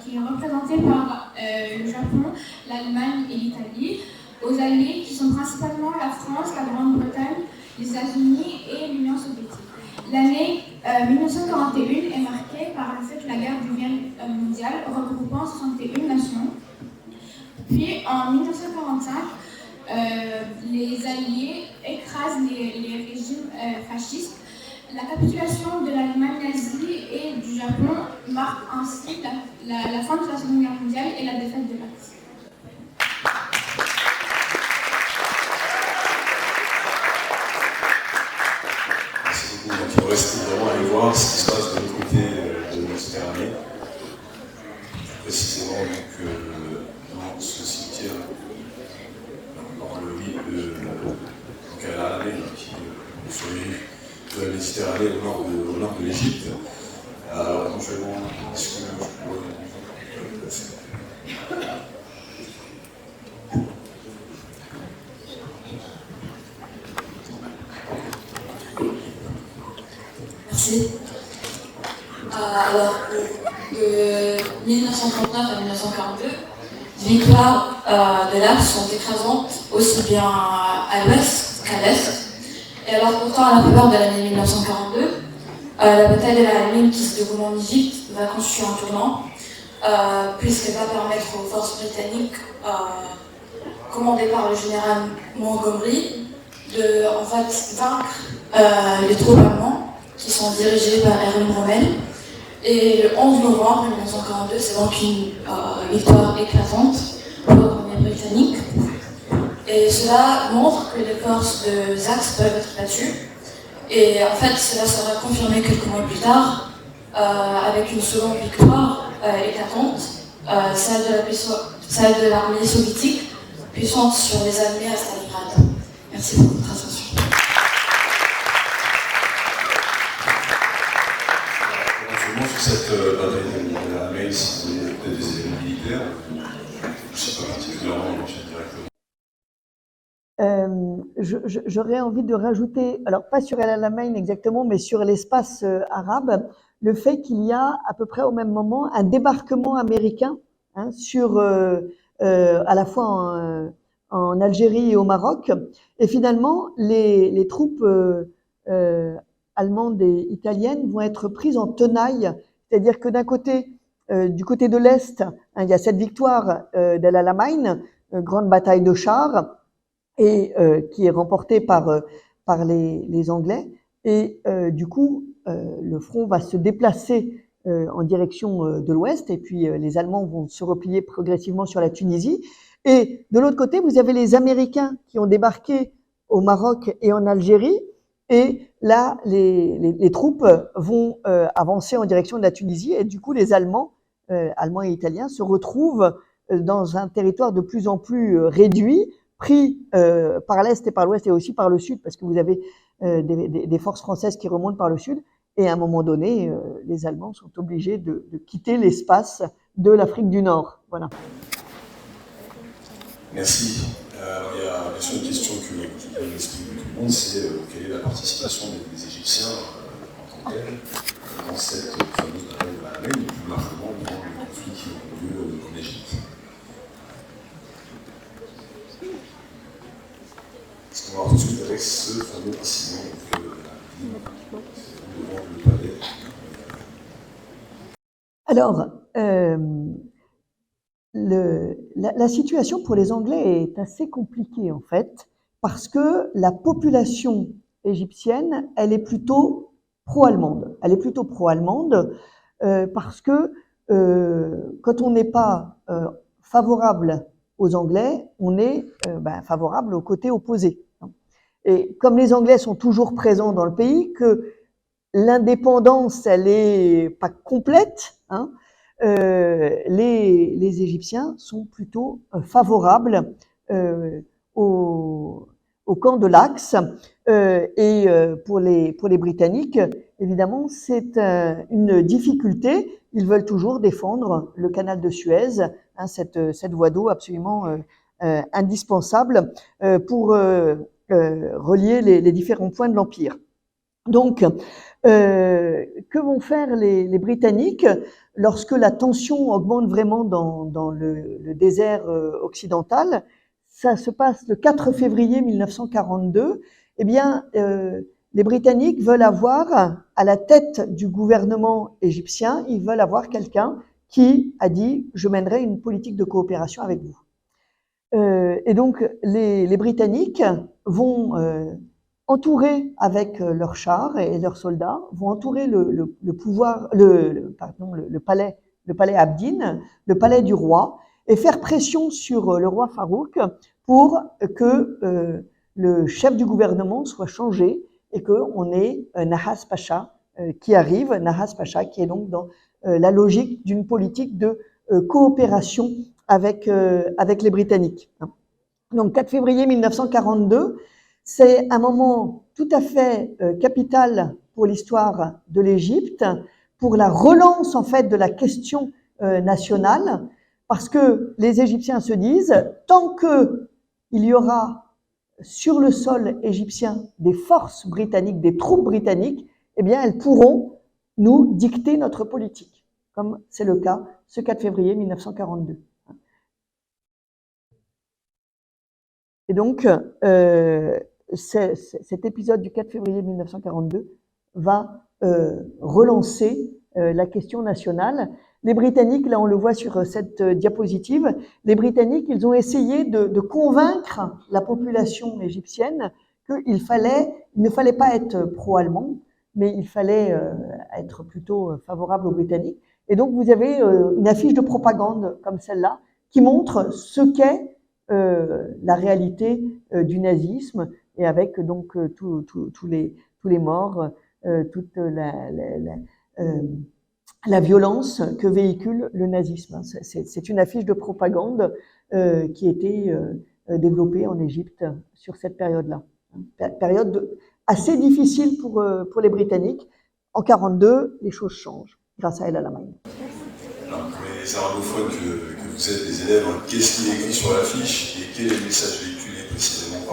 qui est représenté par le Japon, l'Allemagne et l'Italie aux alliés qui sont principalement la France, la Grande-Bretagne, les États-Unis et l'Union soviétique. L'année 1941 est marquée par le fait que la guerre devient mondiale, regroupant 61 nations. Puis en 1945, les Alliés écrasent les régimes fascistes. La capitulation de l'Allemagne nazie et du Japon marque ainsi la fin de la Seconde Guerre mondiale et la défaite de l'Axe. Merci beaucoup. Donc, il nous reste vraiment à aller voir ce qui se passe de l'autre côté de la Méditerranée. Précisément dans ce cimetière, dans le lit de Al-Alamein, qui est sur les rives de la Méditerranée au nord de l'Égypte. Alors, éventuellement, est-ce que je peux passer? Merci. Alors, de 1939 à 1942, les victoires de l'Axe sont écrasantes aussi bien à l'ouest qu'à l'est. Et alors pourtant, à la faveur de l'année 1942, la bataille de l'Alamein qui se déroule en Égypte va constituer un tournant, puisqu'elle va permettre aux forces britanniques, commandées par le général Montgomery, de en fait vaincre les troupes allemandes qui sont dirigées par Erwin Rommel. Et le 11 novembre 1942, c'est donc une victoire éclatante pour l'armée britannique. Et cela montre que les forces de Saxe peuvent être battues. Et en fait, cela sera confirmé quelques mois plus tard avec une seconde victoire éclatante, celle de l'armée soviétique, puissante sur les Alliés à Stalingrad. Merci pour votre attention. Sur cette bataille de l'Alamein, si vous avez peut-être des éléments militaires, je ne sais pas particulièrement, j'enchaîne directement. J'aurais envie de rajouter, alors pas sur Al-Alamein exactement, mais sur l'espace arabe, le fait qu'il y a à peu près au même moment un débarquement américain sur, à la fois en Algérie et au Maroc. Et finalement, les troupes allemandes et italiennes vont être prises en tenaille, c'est-à-dire que d'un côté, du côté de l'Est, il y a cette victoire d'Al-Alamein, grande bataille de chars, et qui est remportée par les Anglais. Et du coup, le front va se déplacer en direction de l'ouest, et puis les Allemands vont se replier progressivement sur la Tunisie. Et de l'autre côté, vous avez les Américains qui ont débarqué au Maroc et en Algérie, et là, les troupes vont avancer en direction de la Tunisie, et du coup, les Allemands et Italiens se retrouvent dans un territoire de plus en plus réduit, pris par l'Est et par l'Ouest, et aussi par le Sud, parce que vous avez des forces françaises qui remontent par le Sud, et à un moment donné, les Allemands sont obligés de quitter l'espace de l'Afrique du Nord. Voilà. Merci. Alors, il y a bien sûr une question qui est à l'esprit de tout le monde, c'est quelle est la participation des Égyptiens en tant que tels dans cette fameuse bataille de Bahreïn, et plus largement dans les conflits qui ont lieu en Égypte. Est-ce qu'on va tout de suite avec ce fameux incident devant le palais? Alors, la situation pour les Anglais est assez compliquée en fait, parce que la population égyptienne, elle est plutôt pro-allemande. Elle est plutôt pro-allemande parce que quand on n'est pas favorable aux Anglais, on est favorable au côté opposé. Et comme les Anglais sont toujours présents dans le pays, que l'indépendance, elle est pas complète, hein, les Égyptiens sont plutôt favorables au camp de l'Axe, et pour les Britanniques, évidemment, c'est une difficulté. Ils veulent toujours défendre le canal de Suez, hein, cette voie d'eau absolument indispensable pour relier les différents points de l'Empire. Donc, que vont faire les Britanniques lorsque la tension augmente vraiment dans le désert occidental? Ça se passe le 4 février 1942. Eh bien, les Britanniques veulent avoir, à la tête du gouvernement égyptien, ils veulent avoir quelqu'un qui a dit « je mènerai une politique de coopération avec vous ». Et donc, les Britanniques vont entourer avec leurs chars et leurs soldats, vont entourer le palais Abdin, le palais du roi, et faire pression sur le roi Farouk pour que le chef du gouvernement soit changé et qu'on ait Nahas Pacha qui arrive, Nahas Pacha qui est donc dans la logique d'une politique de coopération avec les Britanniques. Donc 4 février 1942, c'est un moment tout à fait capital pour l'histoire de l'Égypte, pour la relance en fait de la question nationale, parce que les Égyptiens se disent, tant que il y aura sur le sol égyptien des forces britanniques, des troupes britanniques, eh bien elles pourront nous dicter notre politique, comme c'est le cas ce 4 février 1942. Et donc, cet épisode du 4 février 1942 va relancer la question nationale. Les Britanniques, là on le voit sur cette diapositive, les Britanniques, ils ont essayé de convaincre la population égyptienne qu'il ne fallait pas être pro-allemand, mais il fallait être plutôt favorable aux Britanniques. Et donc vous avez une affiche de propagande comme celle-là qui montre ce qu'est la réalité du nazisme, et avec donc tous les morts, toute la violence que véhicule le nazisme. C'est une affiche de propagande qui a été développée en Égypte sur cette période-là. Période assez difficile pour les Britanniques. En 1942, les choses changent grâce à El Alamein. Alors, pour les arabophones que vous êtes, les élèves, qu'est-ce qui est écrit sur l'affiche et quel est le message véhiculé précisément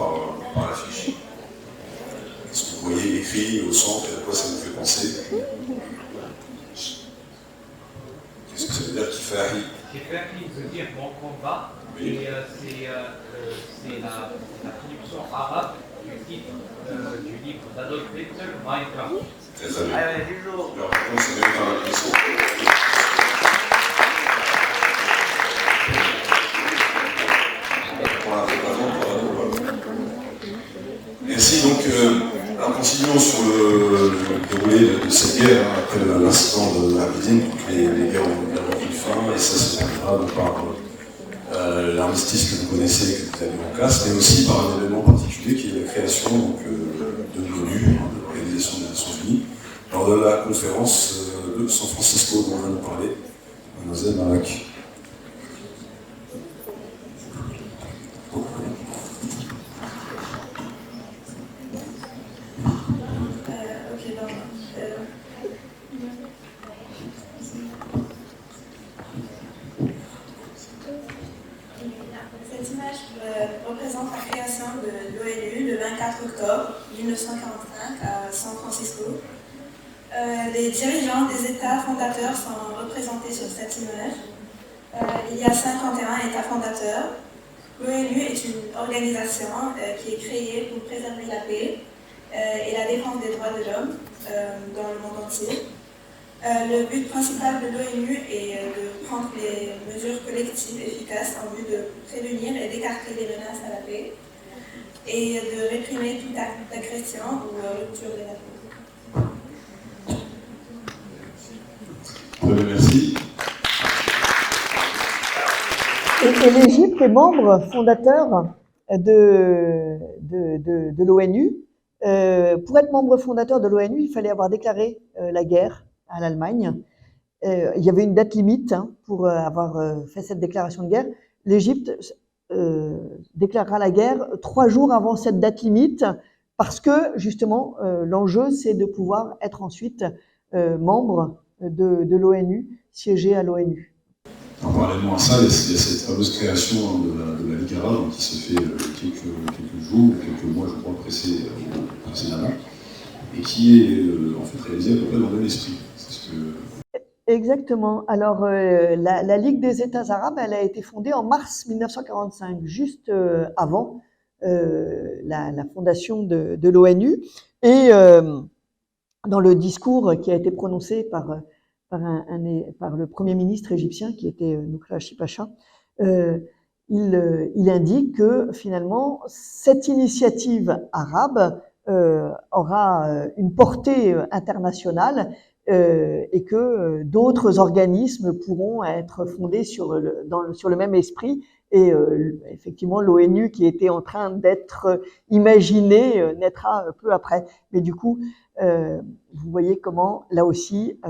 par l'affiche? Qu'est-ce que vous voyez écrit au centre et à quoi ça vous fait penser? Qu'est-ce que ça veut dire Kifari? Kifari veut dire bon combat, oui. Et c'est la traduction arabe du titre du livre d'Adolf Hitler, Mein Kampf. Très bien. Alors, c'est même pas la question. Merci. Donc, alors Continuons sur le déroulé de cette guerre, après l'incident de Abidine, les guerres ont bien pris fin, et ça se terminera par l'armistice que vous connaissez, que vous avez mis en place, mais aussi par un événement particulier qui est la création donc, de l'ONU, l'Organisation des Nations Unies, lors de la conférence de San Francisco dont on vient de parler, Mademoiselle Marac. Cette image représente la création de l'ONU le 24 octobre 1945 à San Francisco. Les dirigeants des États fondateurs sont représentés sur cette image. Il y a 51 États fondateurs. L'ONU est une organisation qui est créée pour préserver la paix et la défense des droits de l'homme dans le monde entier. Le but principal de l'ONU est de prendre les mesures collectives efficaces en vue de prévenir et d'écarter les menaces à la paix et de réprimer toute acte d'agression ou rupture de la paix. Très bien, merci. Et l'Égypte est membre fondateur de l'ONU. Pour être membre fondateur de l'ONU, il fallait avoir déclaré la guerre à l'Allemagne. Il y avait une date limite pour avoir fait cette déclaration de guerre. L'Égypte déclarera la guerre 3 jours avant cette date limite parce que, justement, l'enjeu, c'est de pouvoir être ensuite membre de l'ONU, siéger à l'ONU. Parallèlement à ça, il y a cette fameuse création de la Ligue arabe qui se fait quelques jours, quelques mois, je crois, précédemment, et qui est en fait réalisée à peu près dans le même esprit. Exactement. Alors, la Ligue des États arabes, elle a été fondée en mars 1945, juste avant la fondation de l'ONU. Et dans le discours qui a été prononcé par le Premier ministre égyptien, qui était Noukrachi Pacha, il indique que finalement, cette initiative arabe aura une portée internationale et que d'autres organismes pourront être fondés sur le même esprit. Et effectivement, l'ONU, qui était en train d'être imaginée, naîtra peu après. Mais du coup, vous voyez comment, là aussi,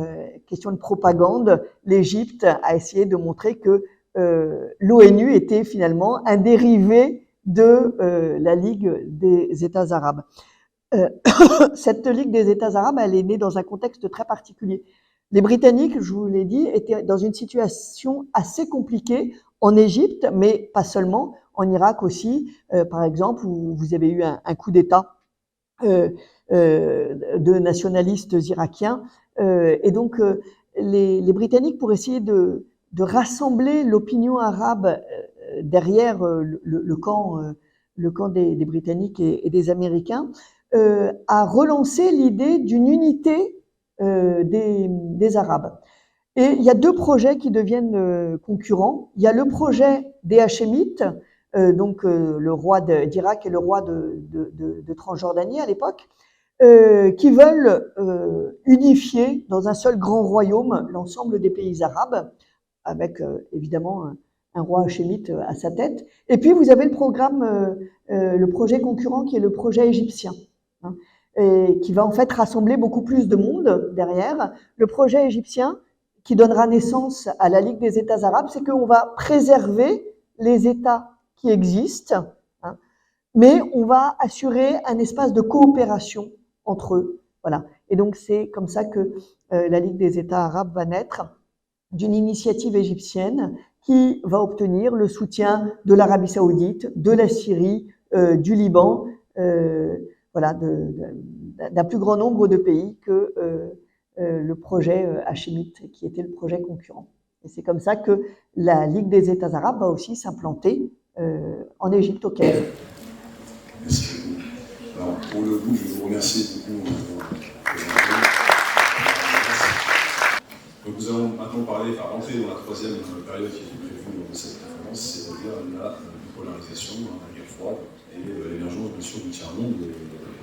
question de propagande, l'Égypte a essayé de montrer que l'ONU était finalement un dérivé de la Ligue des États arabes. Cette Ligue des États arabes, elle est née dans un contexte très particulier. Les Britanniques, je vous l'ai dit, étaient dans une situation assez compliquée en Égypte, mais pas seulement, en Irak aussi, par exemple, où vous avez eu un coup d'État de nationalistes irakiens. Et donc, les Britanniques, pour essayer de rassembler l'opinion arabe derrière le camp des Britanniques et des Américains, a relancé l'idée d'une unité des Arabes. Et il y a 2 projets qui deviennent concurrents. Il y a le projet des Hachémites, donc le roi d'Irak et le roi de Transjordanie à l'époque, qui veulent unifier dans un seul grand royaume l'ensemble des pays arabes, avec évidemment un roi hachémite à sa tête. Et puis vous avez le projet concurrent qui est le projet égyptien, et qui va en fait rassembler beaucoup plus de monde derrière. Le projet égyptien, qui donnera naissance à la Ligue des États arabes, c'est qu'on va préserver les États qui existent, mais on va assurer un espace de coopération entre eux. Voilà. Et donc c'est comme ça que la Ligue des États arabes va naître d'une initiative égyptienne qui va obtenir le soutien de l'Arabie saoudite, de la Syrie, du Liban, voilà, d'un plus grand nombre de pays que le projet hachémite, qui était le projet concurrent. Et c'est comme ça que la Ligue des États arabes va aussi s'implanter en Égypte, au Caire. Merci beaucoup. Alors, pour le coup, je vous remercie beaucoup. Donc, nous allons maintenant rentrer dans la 3e période qui était prévue dans cette conférence, c'est-à-dire la bipolarisation, la guerre froide et l'émergence, bien sûr, du tiers-monde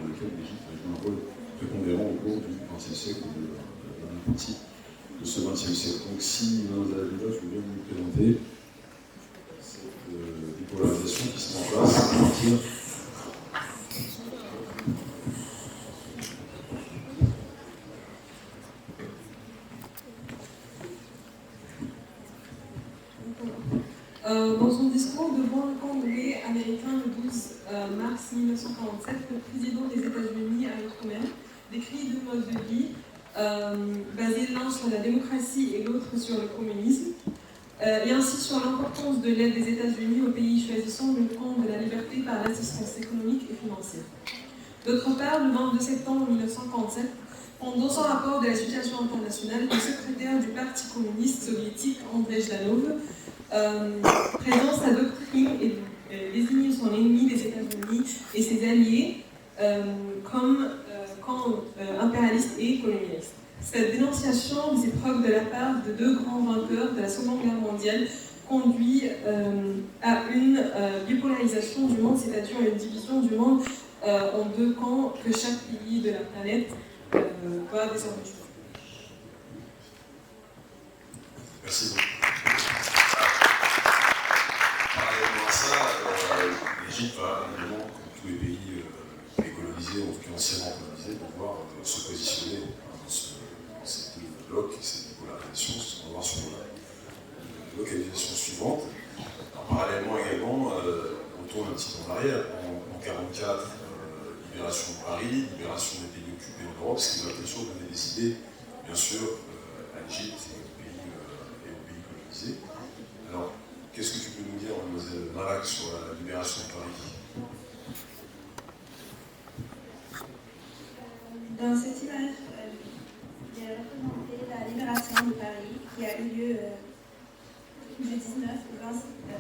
pour lequel l'Égypte a joué un rôle prépondérant au cours du XXe siècle et de la dernière partie de ce XXe siècle. Donc si dans la agenda, je veux bien vous présenter cette dépolarisation qui se met en place à partir dans son discours devant le Congrès américain le 12 mars 1947, le président des États-Unis, Harry Truman, décrit deux modes de vie basés l'un sur la démocratie et l'autre sur le communisme, et ainsi sur l'importance de l'aide des États-Unis aux pays choisissant le camp de la liberté par l'assistance économique et financière. D'autre part, le 22 septembre 1947, dans son rapport de la situation internationale, le secrétaire du Parti communiste soviétique, Andrei Jdanov, présente sa doctrine et désigne son ennemi des États-Unis et ses alliés comme camp impérialiste et colonialiste. Cette dénonciation des épreuves de la part de deux grands vainqueurs de la Seconde Guerre mondiale conduit à une bipolarisation du monde, c'est-à-dire à une division du monde en deux camps que chaque pays de la planète va désormais jouer. Merci beaucoup. Parallèlement à ça, l'Égypte va évidemment, comme tous les pays colonisés, en tout cas anciennement colonisés, devoir se positionner dans ces deux blocs et cette polarisation. On va voir sur la localisation suivante. Alors, parallèlement également, on tourne un petit peu en arrière. En 1944, libération de Paris, libération des pays occupés en Europe, ce qui va bien sûr donner des idées, bien sûr, à l'Égypte et aux pays colonisés. Alors, qu'est-ce que tu peux nous dire, mademoiselle Malak, sur la libération de Paris? Dans cette image, il est représenté la libération de Paris qui a eu lieu du 19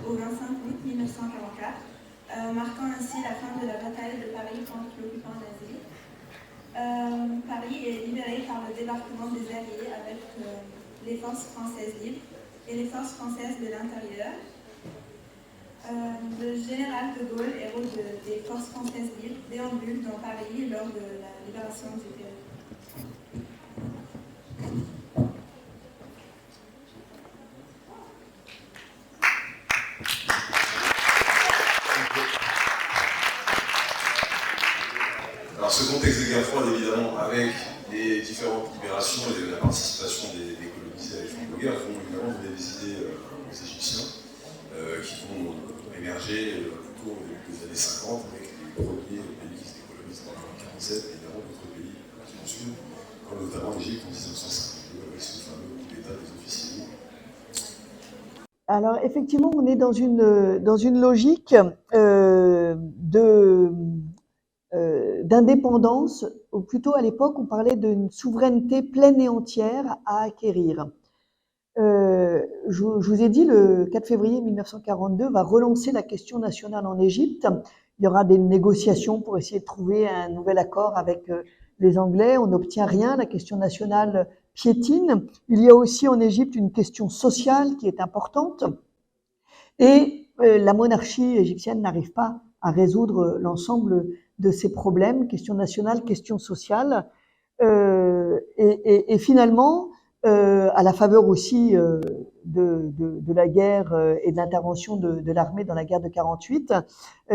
au 25 août 1944, marquant ainsi la fin de la bataille de Paris contre l'occupant nazi. Paris est libéré par le débarquement des Alliés avec les forces françaises libres et les forces françaises de l'intérieur. Le général de Gaulle, héros des forces françaises libres, déambule dans Paris lors de la libération du territoire. Alors ce contexte de guerre froide, évidemment, avec les différentes libérations et la participation des colonisés à l'effort de guerre, vont évidemment donner des idées aux Égyptiens qui vont émerger plutôt au début des années 50 avec les premiers pays qui se décolonisent en 1947 et évidemment d'autres pays qui vont suivre, comme notamment l'Égypte en 1952 avec ce fameux coup d'État des officiers. Alors effectivement, on est dans une logique d'indépendance, ou plutôt à l'époque on parlait d'une souveraineté pleine et entière à acquérir. Je vous ai dit, le 4 février 1942 va relancer la question nationale en Égypte. Il y aura des négociations pour essayer de trouver un nouvel accord avec les Anglais. On n'obtient rien, la question nationale piétine. Il y a aussi en Égypte une question sociale qui est importante. Et la monarchie égyptienne n'arrive pas à résoudre l'ensemble de ces problèmes, question nationale, question sociale. Et finalement, à la faveur aussi de la guerre et de l'intervention de l'armée dans la guerre de 48,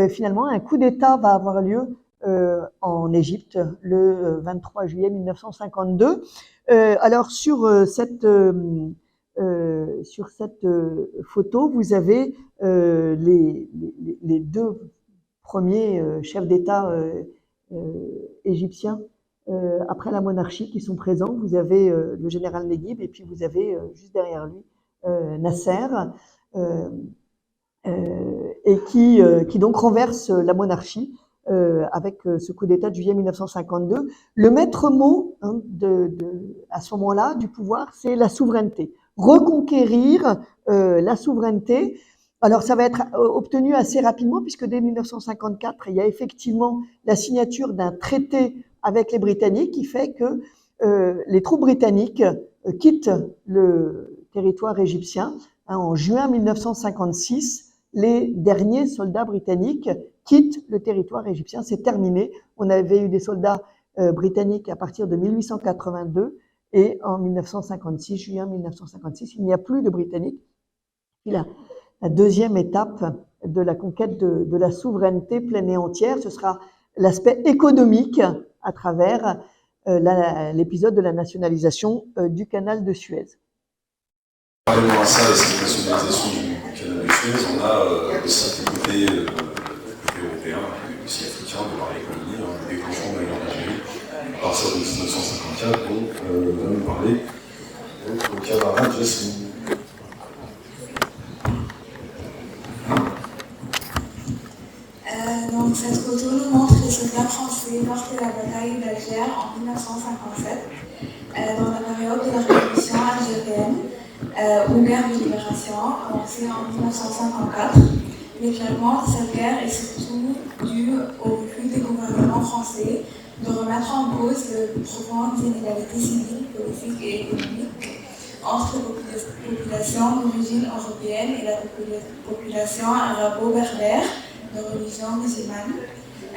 finalement, un coup d'État va avoir lieu en Égypte le 23 juillet 1952. Alors sur cette photo, vous avez les deux premiers chefs d'État égyptiens après la monarchie qui sont présents. Vous avez le général Neguib et puis vous avez juste derrière lui Nasser et qui donc renverse la monarchie avec ce coup d'État de juillet 1952. Le maître mot à ce moment-là du pouvoir, c'est la souveraineté. Reconquérir la souveraineté. Alors ça va être obtenu assez rapidement puisque dès 1954, il y a effectivement la signature d'un traité avec les Britanniques qui fait que les troupes britanniques quittent le territoire égyptien. En juin 1956, les derniers soldats britanniques quittent le territoire égyptien. C'est terminé. On avait eu des soldats britanniques à partir de 1882 et en 1956, juin 1956, il n'y a plus de Britanniques. Puis la deuxième étape de la conquête de la souveraineté pleine et entière, ce sera l'aspect économique à travers l'épisode de la nationalisation du canal de Suez. Parallèlement à ça, et cette nationalisation du canal de Suez, on a aussi le côté européen, et aussi africain, de par l'économie, le déclenchement de la guerre d'Algérie, à partir de 1954, dont va nous parler notre camarade Jasmine. Donc cette photo nous montre les soldats français lors de la bataille d'Alger en 1957, dans la période de la révolution algérienne, ou guerre de libération, commencée en 1954. Mais clairement, cette guerre est surtout due au refus des gouvernements français de remettre en cause de profondes inégalités civiles, politiques et économiques entre la population d'origine européenne et la population arabo-berbère de religion musulmane.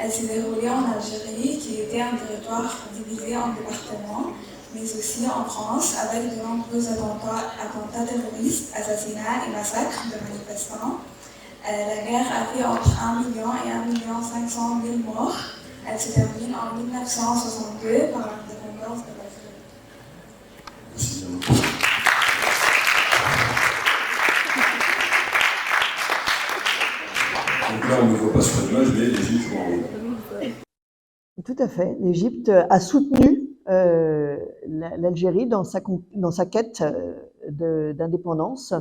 Elle s'est déroulée en Algérie, qui était un territoire divisé en départements, mais aussi en France, avec de nombreux attentats terroristes, assassinats et massacres de manifestants. La guerre a fait entre 1 million et 1,5 million de morts. Elle se termine en 1962 par l'indépendance de l'Algérie. Donc là, on ne voit pas sur l'image, mais l'Égypte en haut. Tout à fait. L'Égypte a soutenu l'Algérie dans sa quête d'indépendance,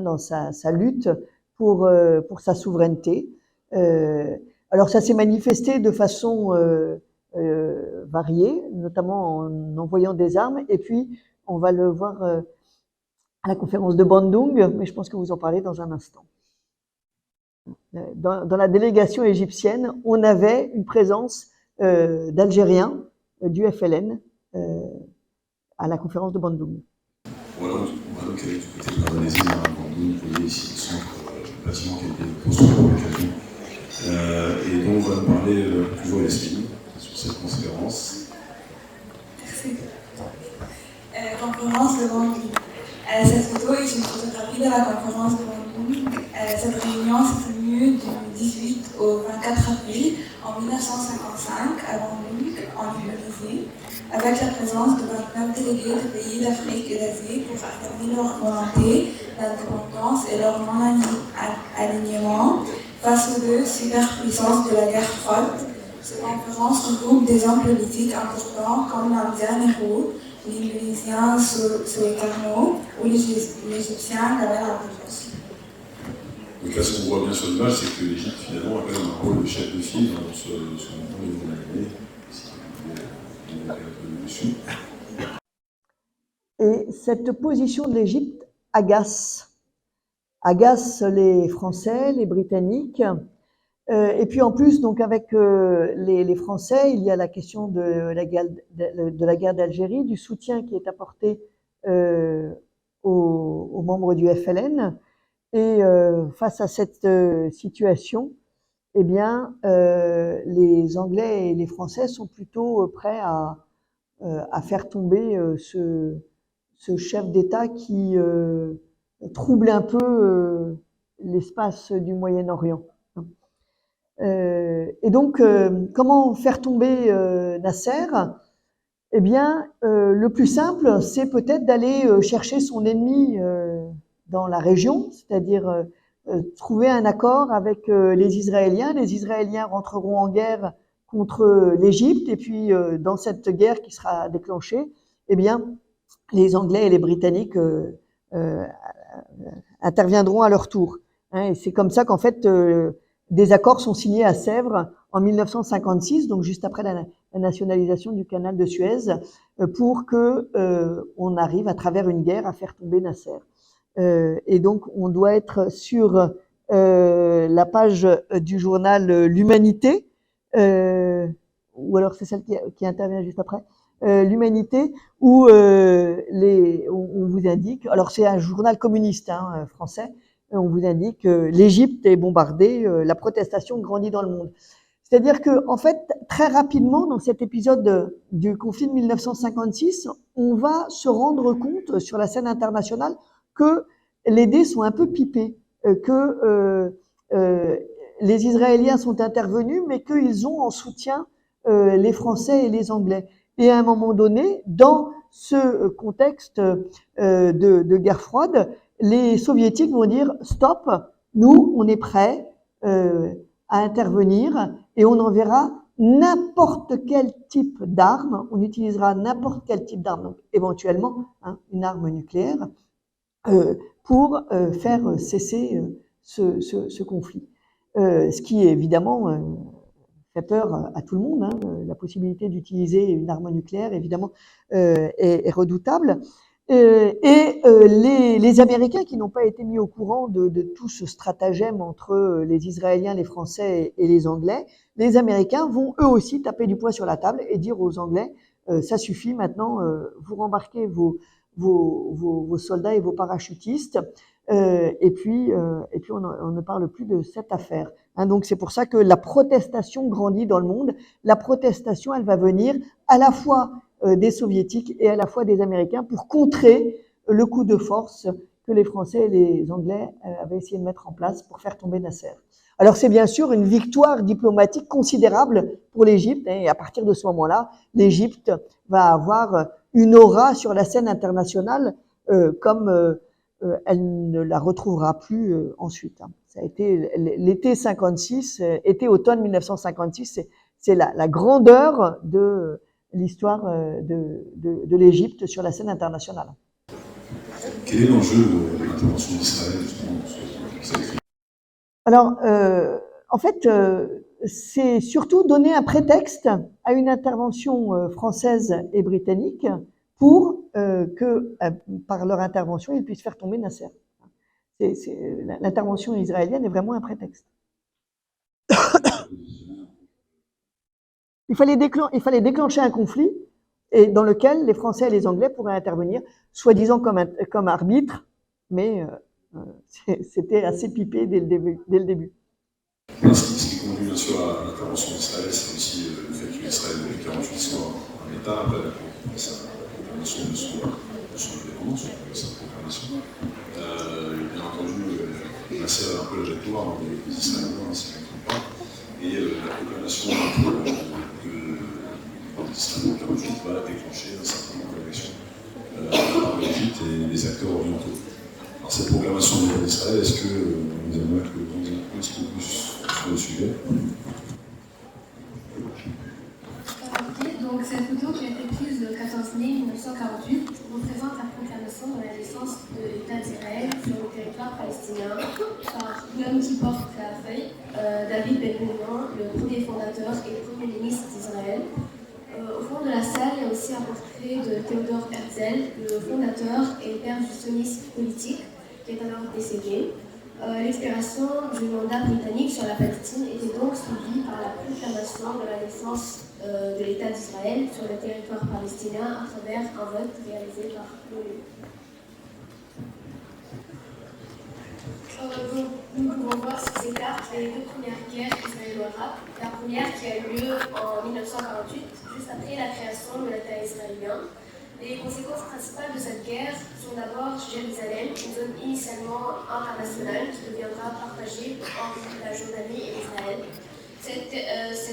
dans sa lutte pour sa souveraineté. Alors ça s'est manifesté de façon variée, notamment en envoyant des armes, et puis on va le voir à la conférence de Bandung, mais je pense que vous en parlez dans un instant. Dans la délégation égyptienne, on avait une présence d'Algériens du FLN à la conférence de Bandung. Voilà, on va donc aller du côté de l'Indonésie, à Bandung, vous voyez ici le centre bâtiment qui a été construit pour l'occasion. Et donc on va nous parler toujours Yasmine sur cette conférence. Merci. Conférence de Bandung. Cette photo est une photographie de la conférence de Bandung. Cette réunion s'est tenue du 18 au 24 avril en 1955 à Bandung, en Indonésie, avec la présence de 29 délégués de pays d'Afrique et d'Asie pour affirmer leur volonté d'indépendance et leur non-alignement face aux deux superpuissances de la guerre froide. Cette conférence regroupe des hommes politiques importants comme l'Indien Nehru, l'Indonésien Sukarno ou l'Égyptien Gamal Abdel Nasser. Donc là, ce qu'on voit bien sur l'image, c'est que l'Égypte, finalement, a quand même un rôle de chef de file dans ce mouvement au niveau de l'année, si vous voulez un peu dessus. Et cette position de l'Égypte agace les Français, les Britanniques. Et puis en plus, donc avec les Français, il y a la question de la guerre d'Algérie, du soutien qui est apporté aux membres du FLN. Et face à cette situation, eh bien, les Anglais et les Français sont plutôt prêts à faire tomber ce chef d'État qui trouble un peu l'espace du Moyen-Orient. Et donc, comment faire tomber Nasser? Eh bien, le plus simple, c'est peut-être d'aller chercher son ennemi dans la région, c'est-à-dire trouver un accord avec les Israéliens. Les Israéliens rentreront en guerre contre l'Égypte, et puis dans cette guerre qui sera déclenchée, eh bien, les Anglais et les Britanniques interviendront à leur tour. Et c'est comme ça qu'en fait, des accords sont signés à Sèvres en 1956, donc juste après la nationalisation du canal de Suez, pour que on arrive à travers une guerre à faire tomber Nasser. Et donc on doit être sur la page du journal L'Humanité, ou alors c'est celle qui intervient juste après, L'Humanité, où on vous indique, alors c'est un journal communiste français, on vous indique que l'Égypte est bombardée, la protestation grandit dans le monde. C'est-à-dire que, en fait, très rapidement, dans cet épisode du conflit de 1956, on va se rendre compte sur la scène internationale que les dés sont un peu pipés, que les Israéliens sont intervenus, mais qu'ils ont en soutien les Français et les Anglais. Et à un moment donné, dans ce contexte de guerre froide, les Soviétiques vont dire « Stop, nous, on est prêts à intervenir et on enverra n'importe quel type d'arme, on utilisera n'importe quel type d'arme, donc éventuellement une arme nucléaire, pour faire cesser ce conflit. Ce qui évidemment fait peur à tout le monde, la possibilité d'utiliser une arme nucléaire évidemment est redoutable. Les Américains qui n'ont pas été mis au courant de tout ce stratagème entre les Israéliens, les Français et les Anglais, les Américains vont eux aussi taper du poing sur la table et dire aux Anglais ça suffit maintenant, vous rembarquez vos soldats et vos parachutistes et puis on ne parle plus de cette affaire. Donc c'est pour ça que la protestation grandit dans le monde. La protestation, elle va venir à la fois des Soviétiques et à la fois des Américains pour contrer le coup de force que les Français et les Anglais avaient essayé de mettre en place pour faire tomber Nasser. Alors c'est bien sûr une victoire diplomatique considérable pour l'Égypte, et à partir de ce moment-là, l'Égypte va avoir une aura sur la scène internationale comme elle ne la retrouvera plus ensuite. Ça a été l'été 56, été-automne 1956, c'est la grandeur de l'histoire de l'Égypte sur la scène internationale. Quel est l'enjeu de l'intervention d'Israël justement? Alors, en fait, c'est surtout donner un prétexte à une intervention française et britannique pour que, par leur intervention, ils puissent faire tomber Nasser. L'intervention israélienne est vraiment un prétexte. Il fallait déclencher un conflit et dans lequel les Français et les Anglais pourraient intervenir, soi-disant comme arbitre, mais c'était assez pipé dès le début. Ce qui conduit bien sûr à l'intervention d'Israël, c'est aussi le fait que l'Israël de 1948 soit un État après sa proclamation de son indépendance, sa proclamation. Bien entendu, Nasser a un peu la victoire des Israéliens, si je ne me trompe pas, et la proclamation d'Israël de 1948 va déclencher un certain nombre d'actions par l'Égypte et les acteurs orientaux. Alors, cette proclamation de l'État d'Israël, est-ce que vous aimeriez que vous disiez un petit peu plus sur le sujet? Donc cette photo qui a été prise le 14 mai 1948 représente la proclamation de la naissance de l'État d'Israël sur le territoire palestinien par l'homme qui porte la feuille, David Ben-Gurion, le premier fondateur et premier ministre d'Israël. Au fond de la salle, il y a aussi un portrait de Theodor Herzl, le fondateur et père du sionisme politique, qui est alors décédé. L'expiration du mandat britannique sur la Palestine était donc suivie par la proclamation de la naissance de l'État d'Israël sur le territoire palestinien à travers un vote réalisé par l'ONU. Nous pouvons voir sur ces cartes les deux premières guerres israélo-arabes. La première qui a eu lieu en 1948, juste après la création de l'État israélien. Les conséquences principales de cette guerre sont d'abord Jérusalem, une zone initialement internationale qui deviendra partagée entre la Jordanie et Israël. Cette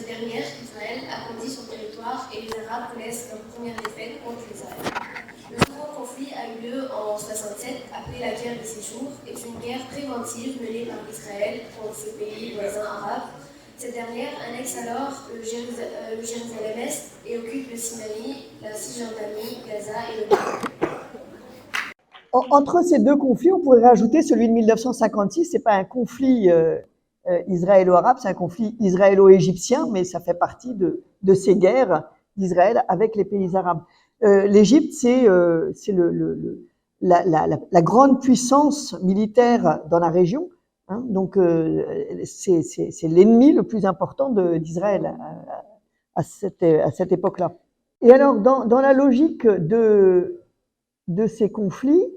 dernière, Israël, agrandit son territoire et les Arabes connaissent leur première défaite contre Israël. Le second conflit a eu lieu en 1967, appelé la guerre des 6 jours, est une guerre préventive menée par Israël contre ses pays voisins arabes. Cette dernière annexe alors le Jérusalem-Est et occupe le Sinaï, la Cisjordanie, Gaza et le Liban. Entre ces deux conflits, on pourrait rajouter celui de 1956. C'est pas un conflit israélo-arabe, c'est un conflit israélo-égyptien, mais ça fait partie de ces guerres d'Israël avec les pays arabes. L'Égypte, c'est la grande puissance militaire dans la région. Donc, c'est l'ennemi le plus important d'Israël à cette époque-là. Et alors, dans la logique de ces conflits,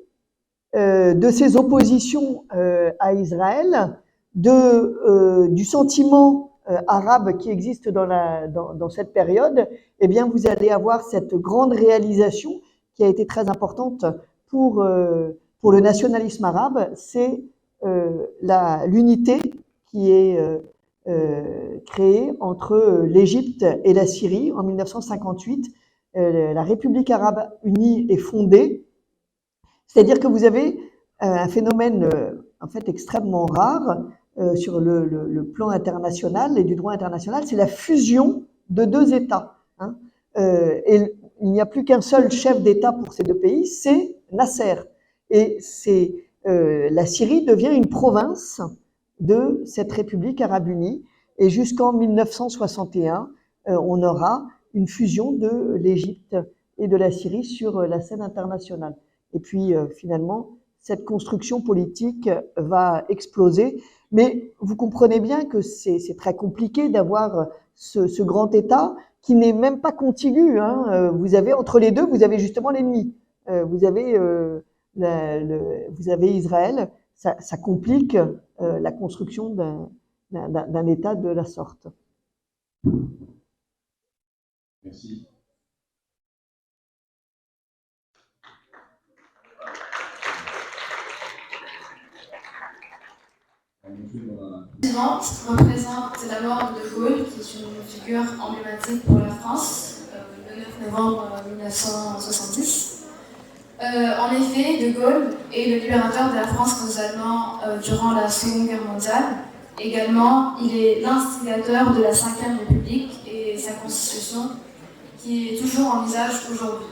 de ses oppositions à Israël, du sentiment arabe qui existe dans cette période, eh bien, vous allez avoir cette grande réalisation qui a été très importante pour le nationalisme arabe, c'est l'unité qui est créée entre l'Égypte et la Syrie en 1958. La République arabe unie est fondée, c'est-à-dire que vous avez un phénomène en fait extrêmement rare sur le plan international et du droit international, c'est la fusion de deux États. Hein. Et il n'y a plus qu'un seul chef d'État pour ces deux pays, c'est Nasser. Et la Syrie devient une province de cette République arabe unie. Et jusqu'en 1961, on aura une fusion de l'Égypte et de la Syrie sur la scène internationale. Et puis finalement, cette construction politique va exploser. Mais vous comprenez bien que c'est très compliqué d'avoir ce grand État qui n'est même pas contigu. Hein. Vous avez entre les deux, vous avez justement l'ennemi. Vous avez Israël. Ça complique la construction d'un État de la sorte. Merci. La suivante représente la mort de Gaulle, qui est une figure emblématique pour la France, le 9 novembre 1970. En effet, de Gaulle est le libérateur de la France contre les Allemands durant la Seconde Guerre mondiale. Également, il est l'instigateur de la Ve République et sa constitution, qui est toujours en usage aujourd'hui.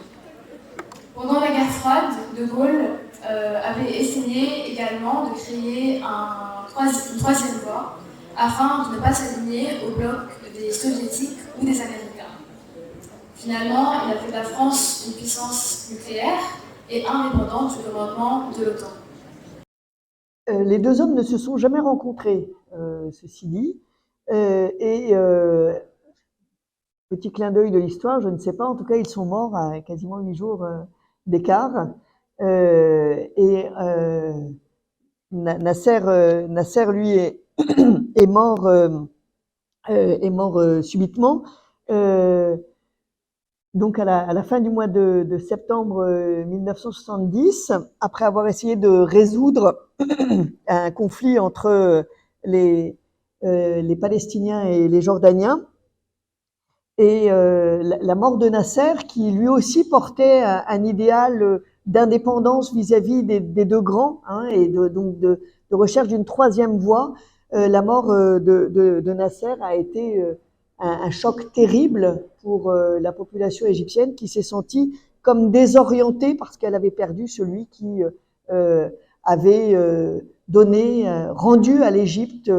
Pendant la guerre froide, de Gaulle avait essayé également de créer une troisième voie afin de ne pas s'aligner au bloc des soviétiques ou des américains. Finalement, il a fait de la France une puissance nucléaire et indépendante du commandement de l'OTAN. Les deux hommes ne se sont jamais rencontrés, ceci dit, et petit clin d'œil de l'histoire, je ne sais pas, en tout cas ils sont morts à quasiment 8 jours d'écart, et Nasser lui est mort subitement. Donc à la fin du mois de septembre 1970, après avoir essayé de résoudre un conflit entre les Palestiniens et les Jordaniens, et la mort de Nasser, qui lui aussi portait un idéal d'indépendance vis-à-vis des deux grands, hein, et donc de recherche d'une troisième voie, la mort de Nasser a été un choc terrible pour la population égyptienne qui s'est sentie comme désorientée parce qu'elle avait perdu celui qui avait rendu à l'Égypte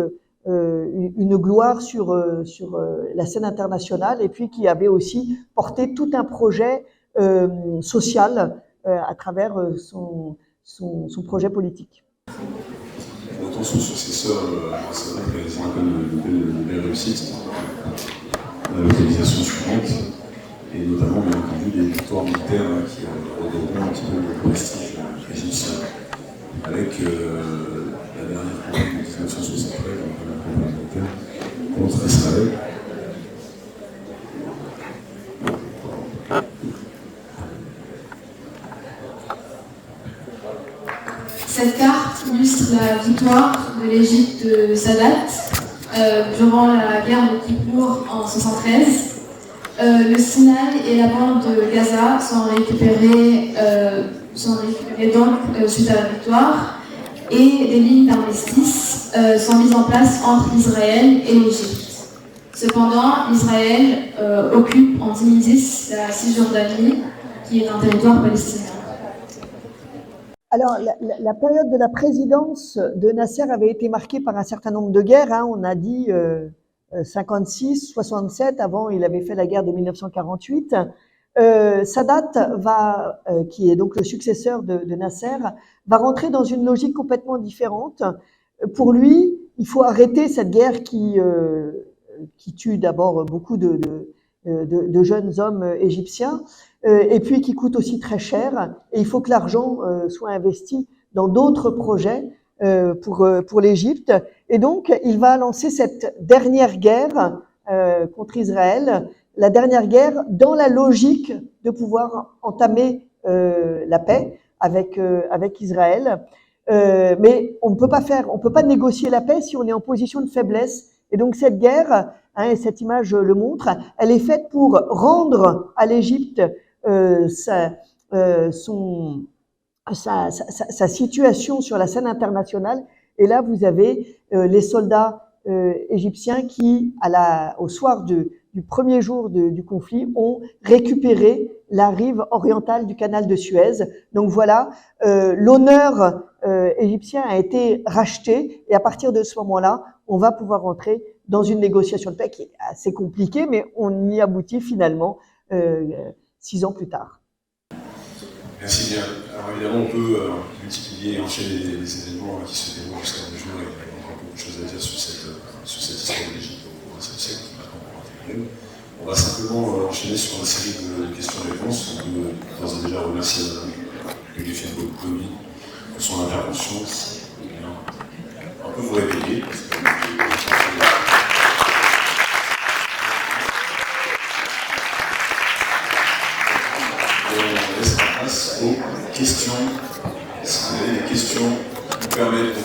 une gloire sur la scène internationale et puis qui avait aussi porté tout un projet social à travers son projet politique. Autant son successeur, c'est vrai que c'est une belle réussite. La localisation suivante, et notamment bien entendu des victoires militaires qui redonneront un petit peu le prestige égyptien, avec la dernière campagne de 1973, la campagne militaire contre Israël. Cette carte illustre la victoire de l'Égypte de Sadat durant la guerre de Kippour en 1973. Le Sinaï et la bande de Gaza sont récupérés donc suite à la victoire et des lignes d'armistice sont mises en place entre Israël et l'Égypte. Cependant, Israël occupe en 2010 la Cisjordanie, qui est un territoire palestinien. Alors, la période de la présidence de Nasser avait été marquée par un certain nombre de guerres. Hein. On a dit 56, 67. Avant, il avait fait la guerre de 1948. Sadat qui est donc le successeur de Nasser, va rentrer dans une logique complètement différente. Pour lui, il faut arrêter cette guerre qui tue d'abord beaucoup de jeunes hommes égyptiens, et puis qui coûte aussi très cher. Et il faut que l'argent soit investi dans d'autres projets pour l'Égypte. Et donc, il va lancer cette dernière guerre contre Israël, la dernière guerre dans la logique de pouvoir entamer la paix avec Israël. Mais on ne peut pas négocier la paix si on est en position de faiblesse. Et donc cette guerre, et cette image le montre, elle est faite pour rendre à l'Égypte sa situation sur la scène internationale. Et là, vous avez les soldats égyptiens qui, au soir du premier jour du conflit, ont récupéré la rive orientale du canal de Suez. Donc voilà, l'honneur égyptien a été racheté, et à partir de ce moment-là, on va pouvoir entrer dans une négociation de paix qui est assez compliquée, mais on y aboutit finalement 6 ans plus tard. Merci bien. Alors évidemment, on peut multiplier et enchaîner les événements qui se déroulent jusqu'à nos jours, et il y a encore beaucoup de choses à dire sur cette histoire de l'Égypte au XXe siècle, maintenant au XXIe. On va simplement enchaîner sur une série de questions-réponses. On peut d'ores et déjà remercier Mme Geffen Boni pour son intervention. On peut vous réveiller. On laisse la place aux questions. Si vous avez des questions, vous permettre de...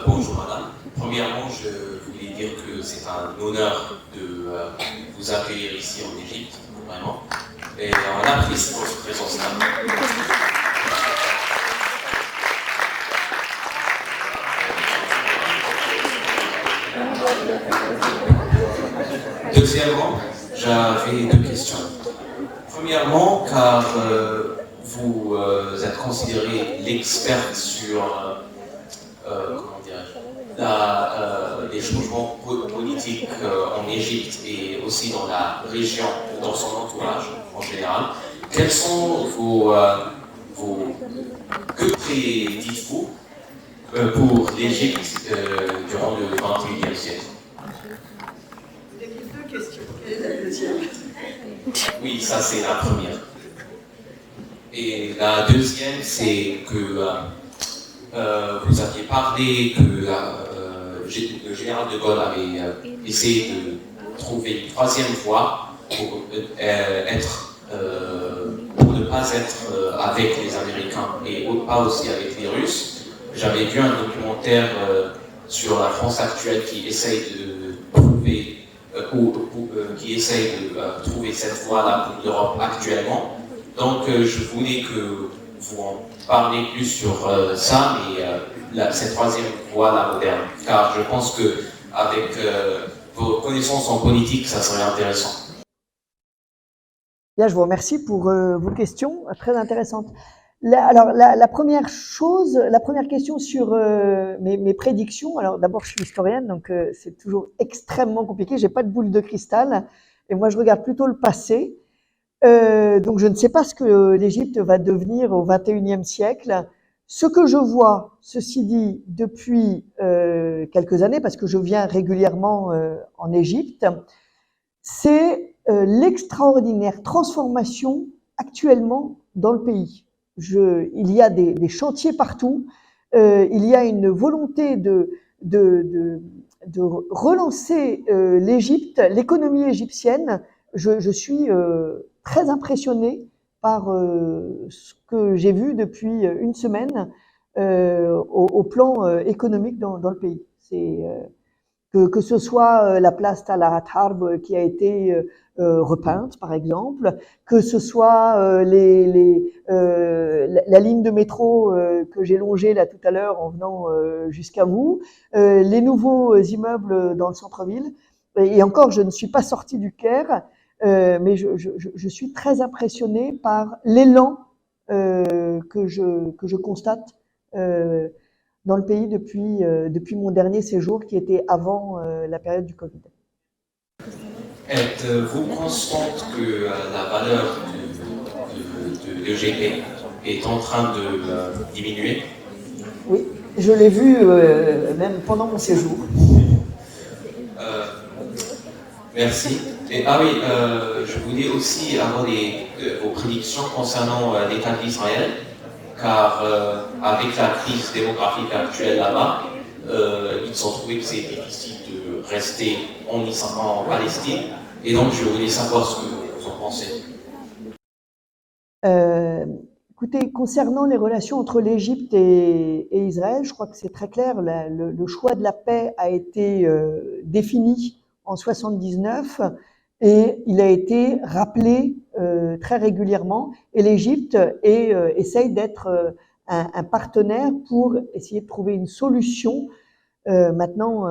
Bonjour madame. Premièrement, je voulais dire que c'est un honneur de vous accueillir ici en Égypte, vraiment. Et on apprécie votre présence là. Deuxièmement, j'avais 2 questions. Premièrement, car vous êtes considéré l'expert sur les changements politiques en Égypte et aussi dans la région, dans son entourage en général. Quels sont que prédites-vous pour l'Égypte durant le XXIe siècle? Il y a 2 questions. Quelle est la deuxième? Oui, ça c'est la première. Et la deuxième, c'est que vous aviez parlé que le général de Gaulle avait essayé de trouver une 3e voie pour ne pas être avec les Américains et pas aussi avec les Russes. J'avais vu un documentaire sur la France actuelle qui essaye de trouver trouver cette voie-là pour l'Europe actuellement. Donc je voulais que vous en parliez plus sur ça, mais cette 3e voie-là moderne, car je pense qu'avec vos connaissances en politique, ça serait intéressant. Bien, je vous remercie pour vos questions très intéressantes. La première question sur mes prédictions. Alors d'abord, je suis historienne, donc c'est toujours extrêmement compliqué. J'ai pas de boule de cristal, et moi je regarde plutôt le passé. Donc je ne sais pas ce que l'Égypte va devenir au XXIe siècle. Ce que je vois, ceci dit, depuis quelques années, parce que je viens régulièrement en Égypte, c'est l'extraordinaire transformation actuellement dans le pays. Il y a des chantiers partout, il y a une volonté de relancer l'Égypte, l'économie égyptienne. Je suis très impressionnée par ce que j'ai vu depuis une semaine au plan économique dans le pays. C'est que ce soit la place Talat Harb qui a été repeinte, par exemple, que ce soit la ligne de métro que j'ai longée là tout à l'heure en venant jusqu'à vous, les nouveaux immeubles dans le centre-ville. Et encore, je ne suis pas sortie du Caire, mais je suis très impressionnée par l'élan que je constate dans le pays depuis mon dernier séjour qui était avant la période du Covid. Êtes-vous consciente que la valeur de l'EGP est en train de diminuer? Oui, je l'ai vu même pendant mon séjour. Merci. Et, je voulais aussi avoir vos prédictions concernant l'État d'Israël, car avec la crise démographique actuelle là-bas, ils ont trouvé que c'est difficile de rester en Palestine. Et donc, je voulais savoir ce que vous en pensez. Écoutez, concernant les relations entre l'Égypte et Israël, je crois que c'est très clair. Le choix de la paix a été défini en 79 et il a été rappelé très régulièrement. Et l'Égypte essaye d'être un partenaire pour essayer de trouver une solution. Maintenant,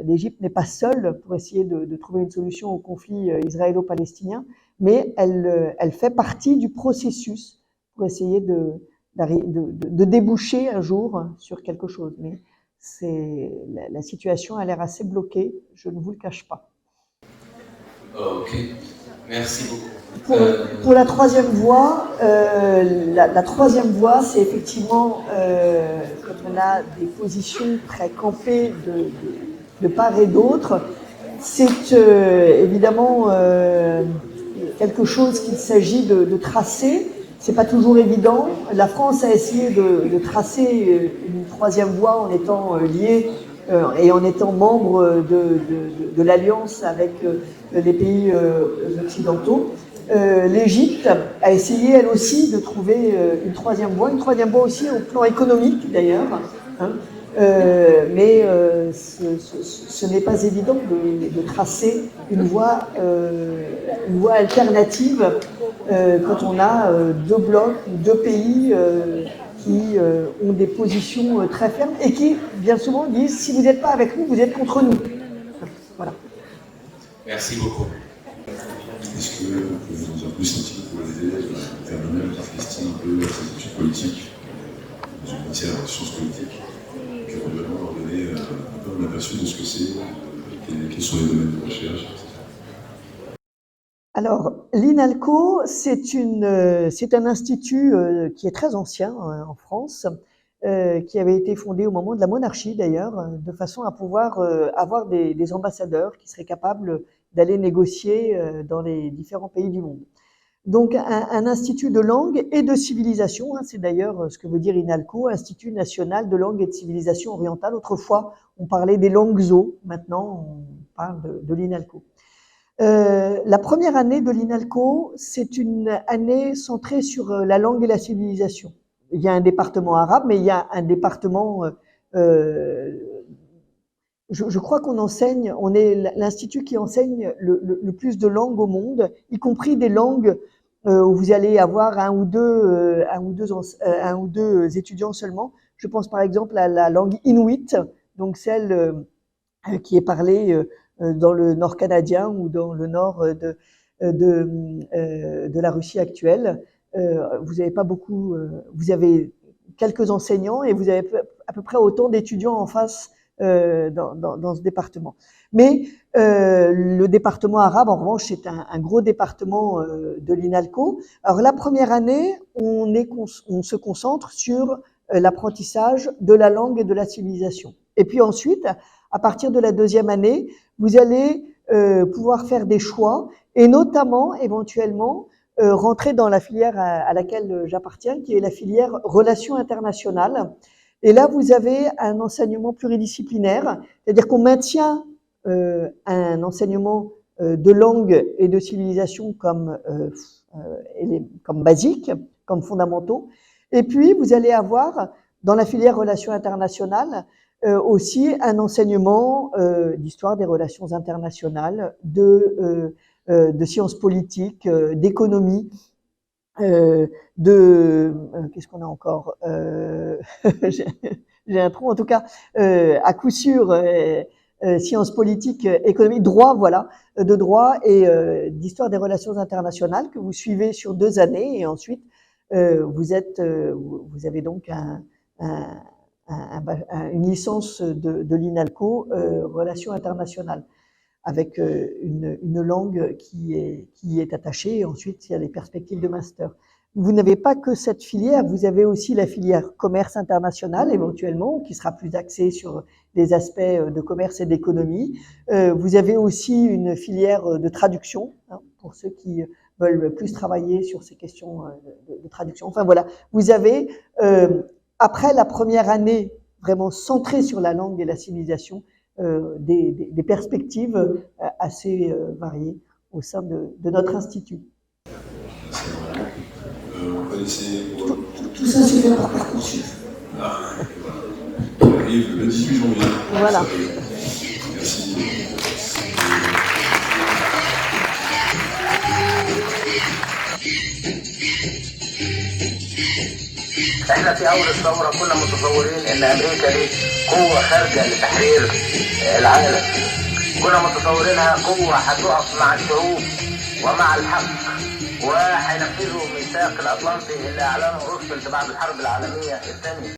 l'Égypte n'est pas seule pour essayer de trouver une solution au conflit israélo-palestinien, mais elle fait partie du processus pour essayer de déboucher un jour sur quelque chose. Mais la situation a l'air assez bloquée, je ne vous le cache pas. Ok, merci beaucoup. Pour la troisième voie, la troisième voie, c'est effectivement, comme on a des positions très campées de part et d'autre, c'est évidemment quelque chose qu'il s'agit de tracer. C'est pas toujours évident. La France a essayé de tracer une troisième voie en étant liée et en étant membre de l'alliance avec les pays occidentaux. L'Égypte a essayé elle aussi de trouver une troisième voie aussi au plan économique d'ailleurs, hein. Mais ce n'est pas évident de tracer une voie alternative quand on a deux blocs, deux pays qui ont des positions très fermes et qui bien souvent disent si vous n'êtes pas avec nous, vous êtes contre nous. Voilà. Merci beaucoup. Est-ce que vous pouvez nous en dire plus un petit peu pour aider à terminer la Palestine un peu à ses études politiques, dans une matière de sciences politiques, et que probablement leur donner un peu un aperçu de ce que c'est, quels sont les domaines de recherche, etc. Alors, l'INALCO, c'est un institut qui est très ancien en France, qui avait été fondé au moment de la monarchie d'ailleurs, de façon à pouvoir avoir des ambassadeurs qui seraient capables d'aller négocier dans les différents pays du monde. Donc, un institut de langue et de civilisation, hein, c'est d'ailleurs ce que veut dire INALCO, Institut national de langue et de civilisation orientale. Autrefois, on parlait des langues zo, maintenant on parle de l'INALCO. La première année de l'INALCO, c'est une année centrée sur la langue et la civilisation. Il y a un département arabe, mais il y a un département... je crois qu'on enseigne, on est l'institut qui enseigne le plus de langues au monde, y compris des langues où vous allez avoir un ou deux étudiants seulement. Je pense par exemple à la langue inuit, donc celle qui est parlée dans le nord canadien ou dans le nord de la Russie actuelle. Vous n'avez pas beaucoup, vous avez quelques enseignants et vous avez à peu près autant d'étudiants en face dans ce département. Mais le département arabe, en revanche, c'est un gros département de l'INALCO. Alors la première année, on se concentre sur l'apprentissage de la langue et de la civilisation. Et puis ensuite, à partir de la deuxième année, vous allez pouvoir faire des choix et notamment, éventuellement, rentrer dans la filière à laquelle j'appartiens, qui est la filière relations internationales. Et là, vous avez un enseignement pluridisciplinaire, c'est-à-dire qu'on maintient un enseignement de langue et de civilisation comme basique, comme fondamentaux. Et puis, vous allez avoir, dans la filière relations internationales, aussi un enseignement d'histoire des relations internationales, de sciences politiques, d'économie, qu'est-ce qu'on a encore j'ai un trou, en tout cas, à coup sûr, sciences politiques, économie, droit, voilà, de droit et d'histoire des relations internationales que vous suivez sur 2 années et ensuite vous avez donc une licence de l'INALCO, relations internationales, avec une langue qui est attachée, et ensuite il y a les perspectives de master. Vous n'avez pas que cette filière, vous avez aussi la filière commerce international éventuellement, qui sera plus axée sur les aspects de commerce et d'économie. Vous avez aussi une filière de traduction, hein, pour ceux qui veulent plus travailler sur ces questions de traduction. Enfin voilà, vous avez, après la première année vraiment centrée sur la langue et la civilisation, des perspectives assez variées au sein de notre institut. On va laisser... Tout ça se fait par Parcoursup. Ah, voilà. Il arrive le 18 janvier. Voilà. Merci. احنا في اول الثوره كنا متصورين ان امريكا دي قوه خارجه لتحرير العالم. كنا متصورينها قوه هتقف مع الشعوب ومع الحق وهينفذوا ميثاق الاطلنطي اللي اعلنه روزفلت بعد الحرب العالميه الثانيه.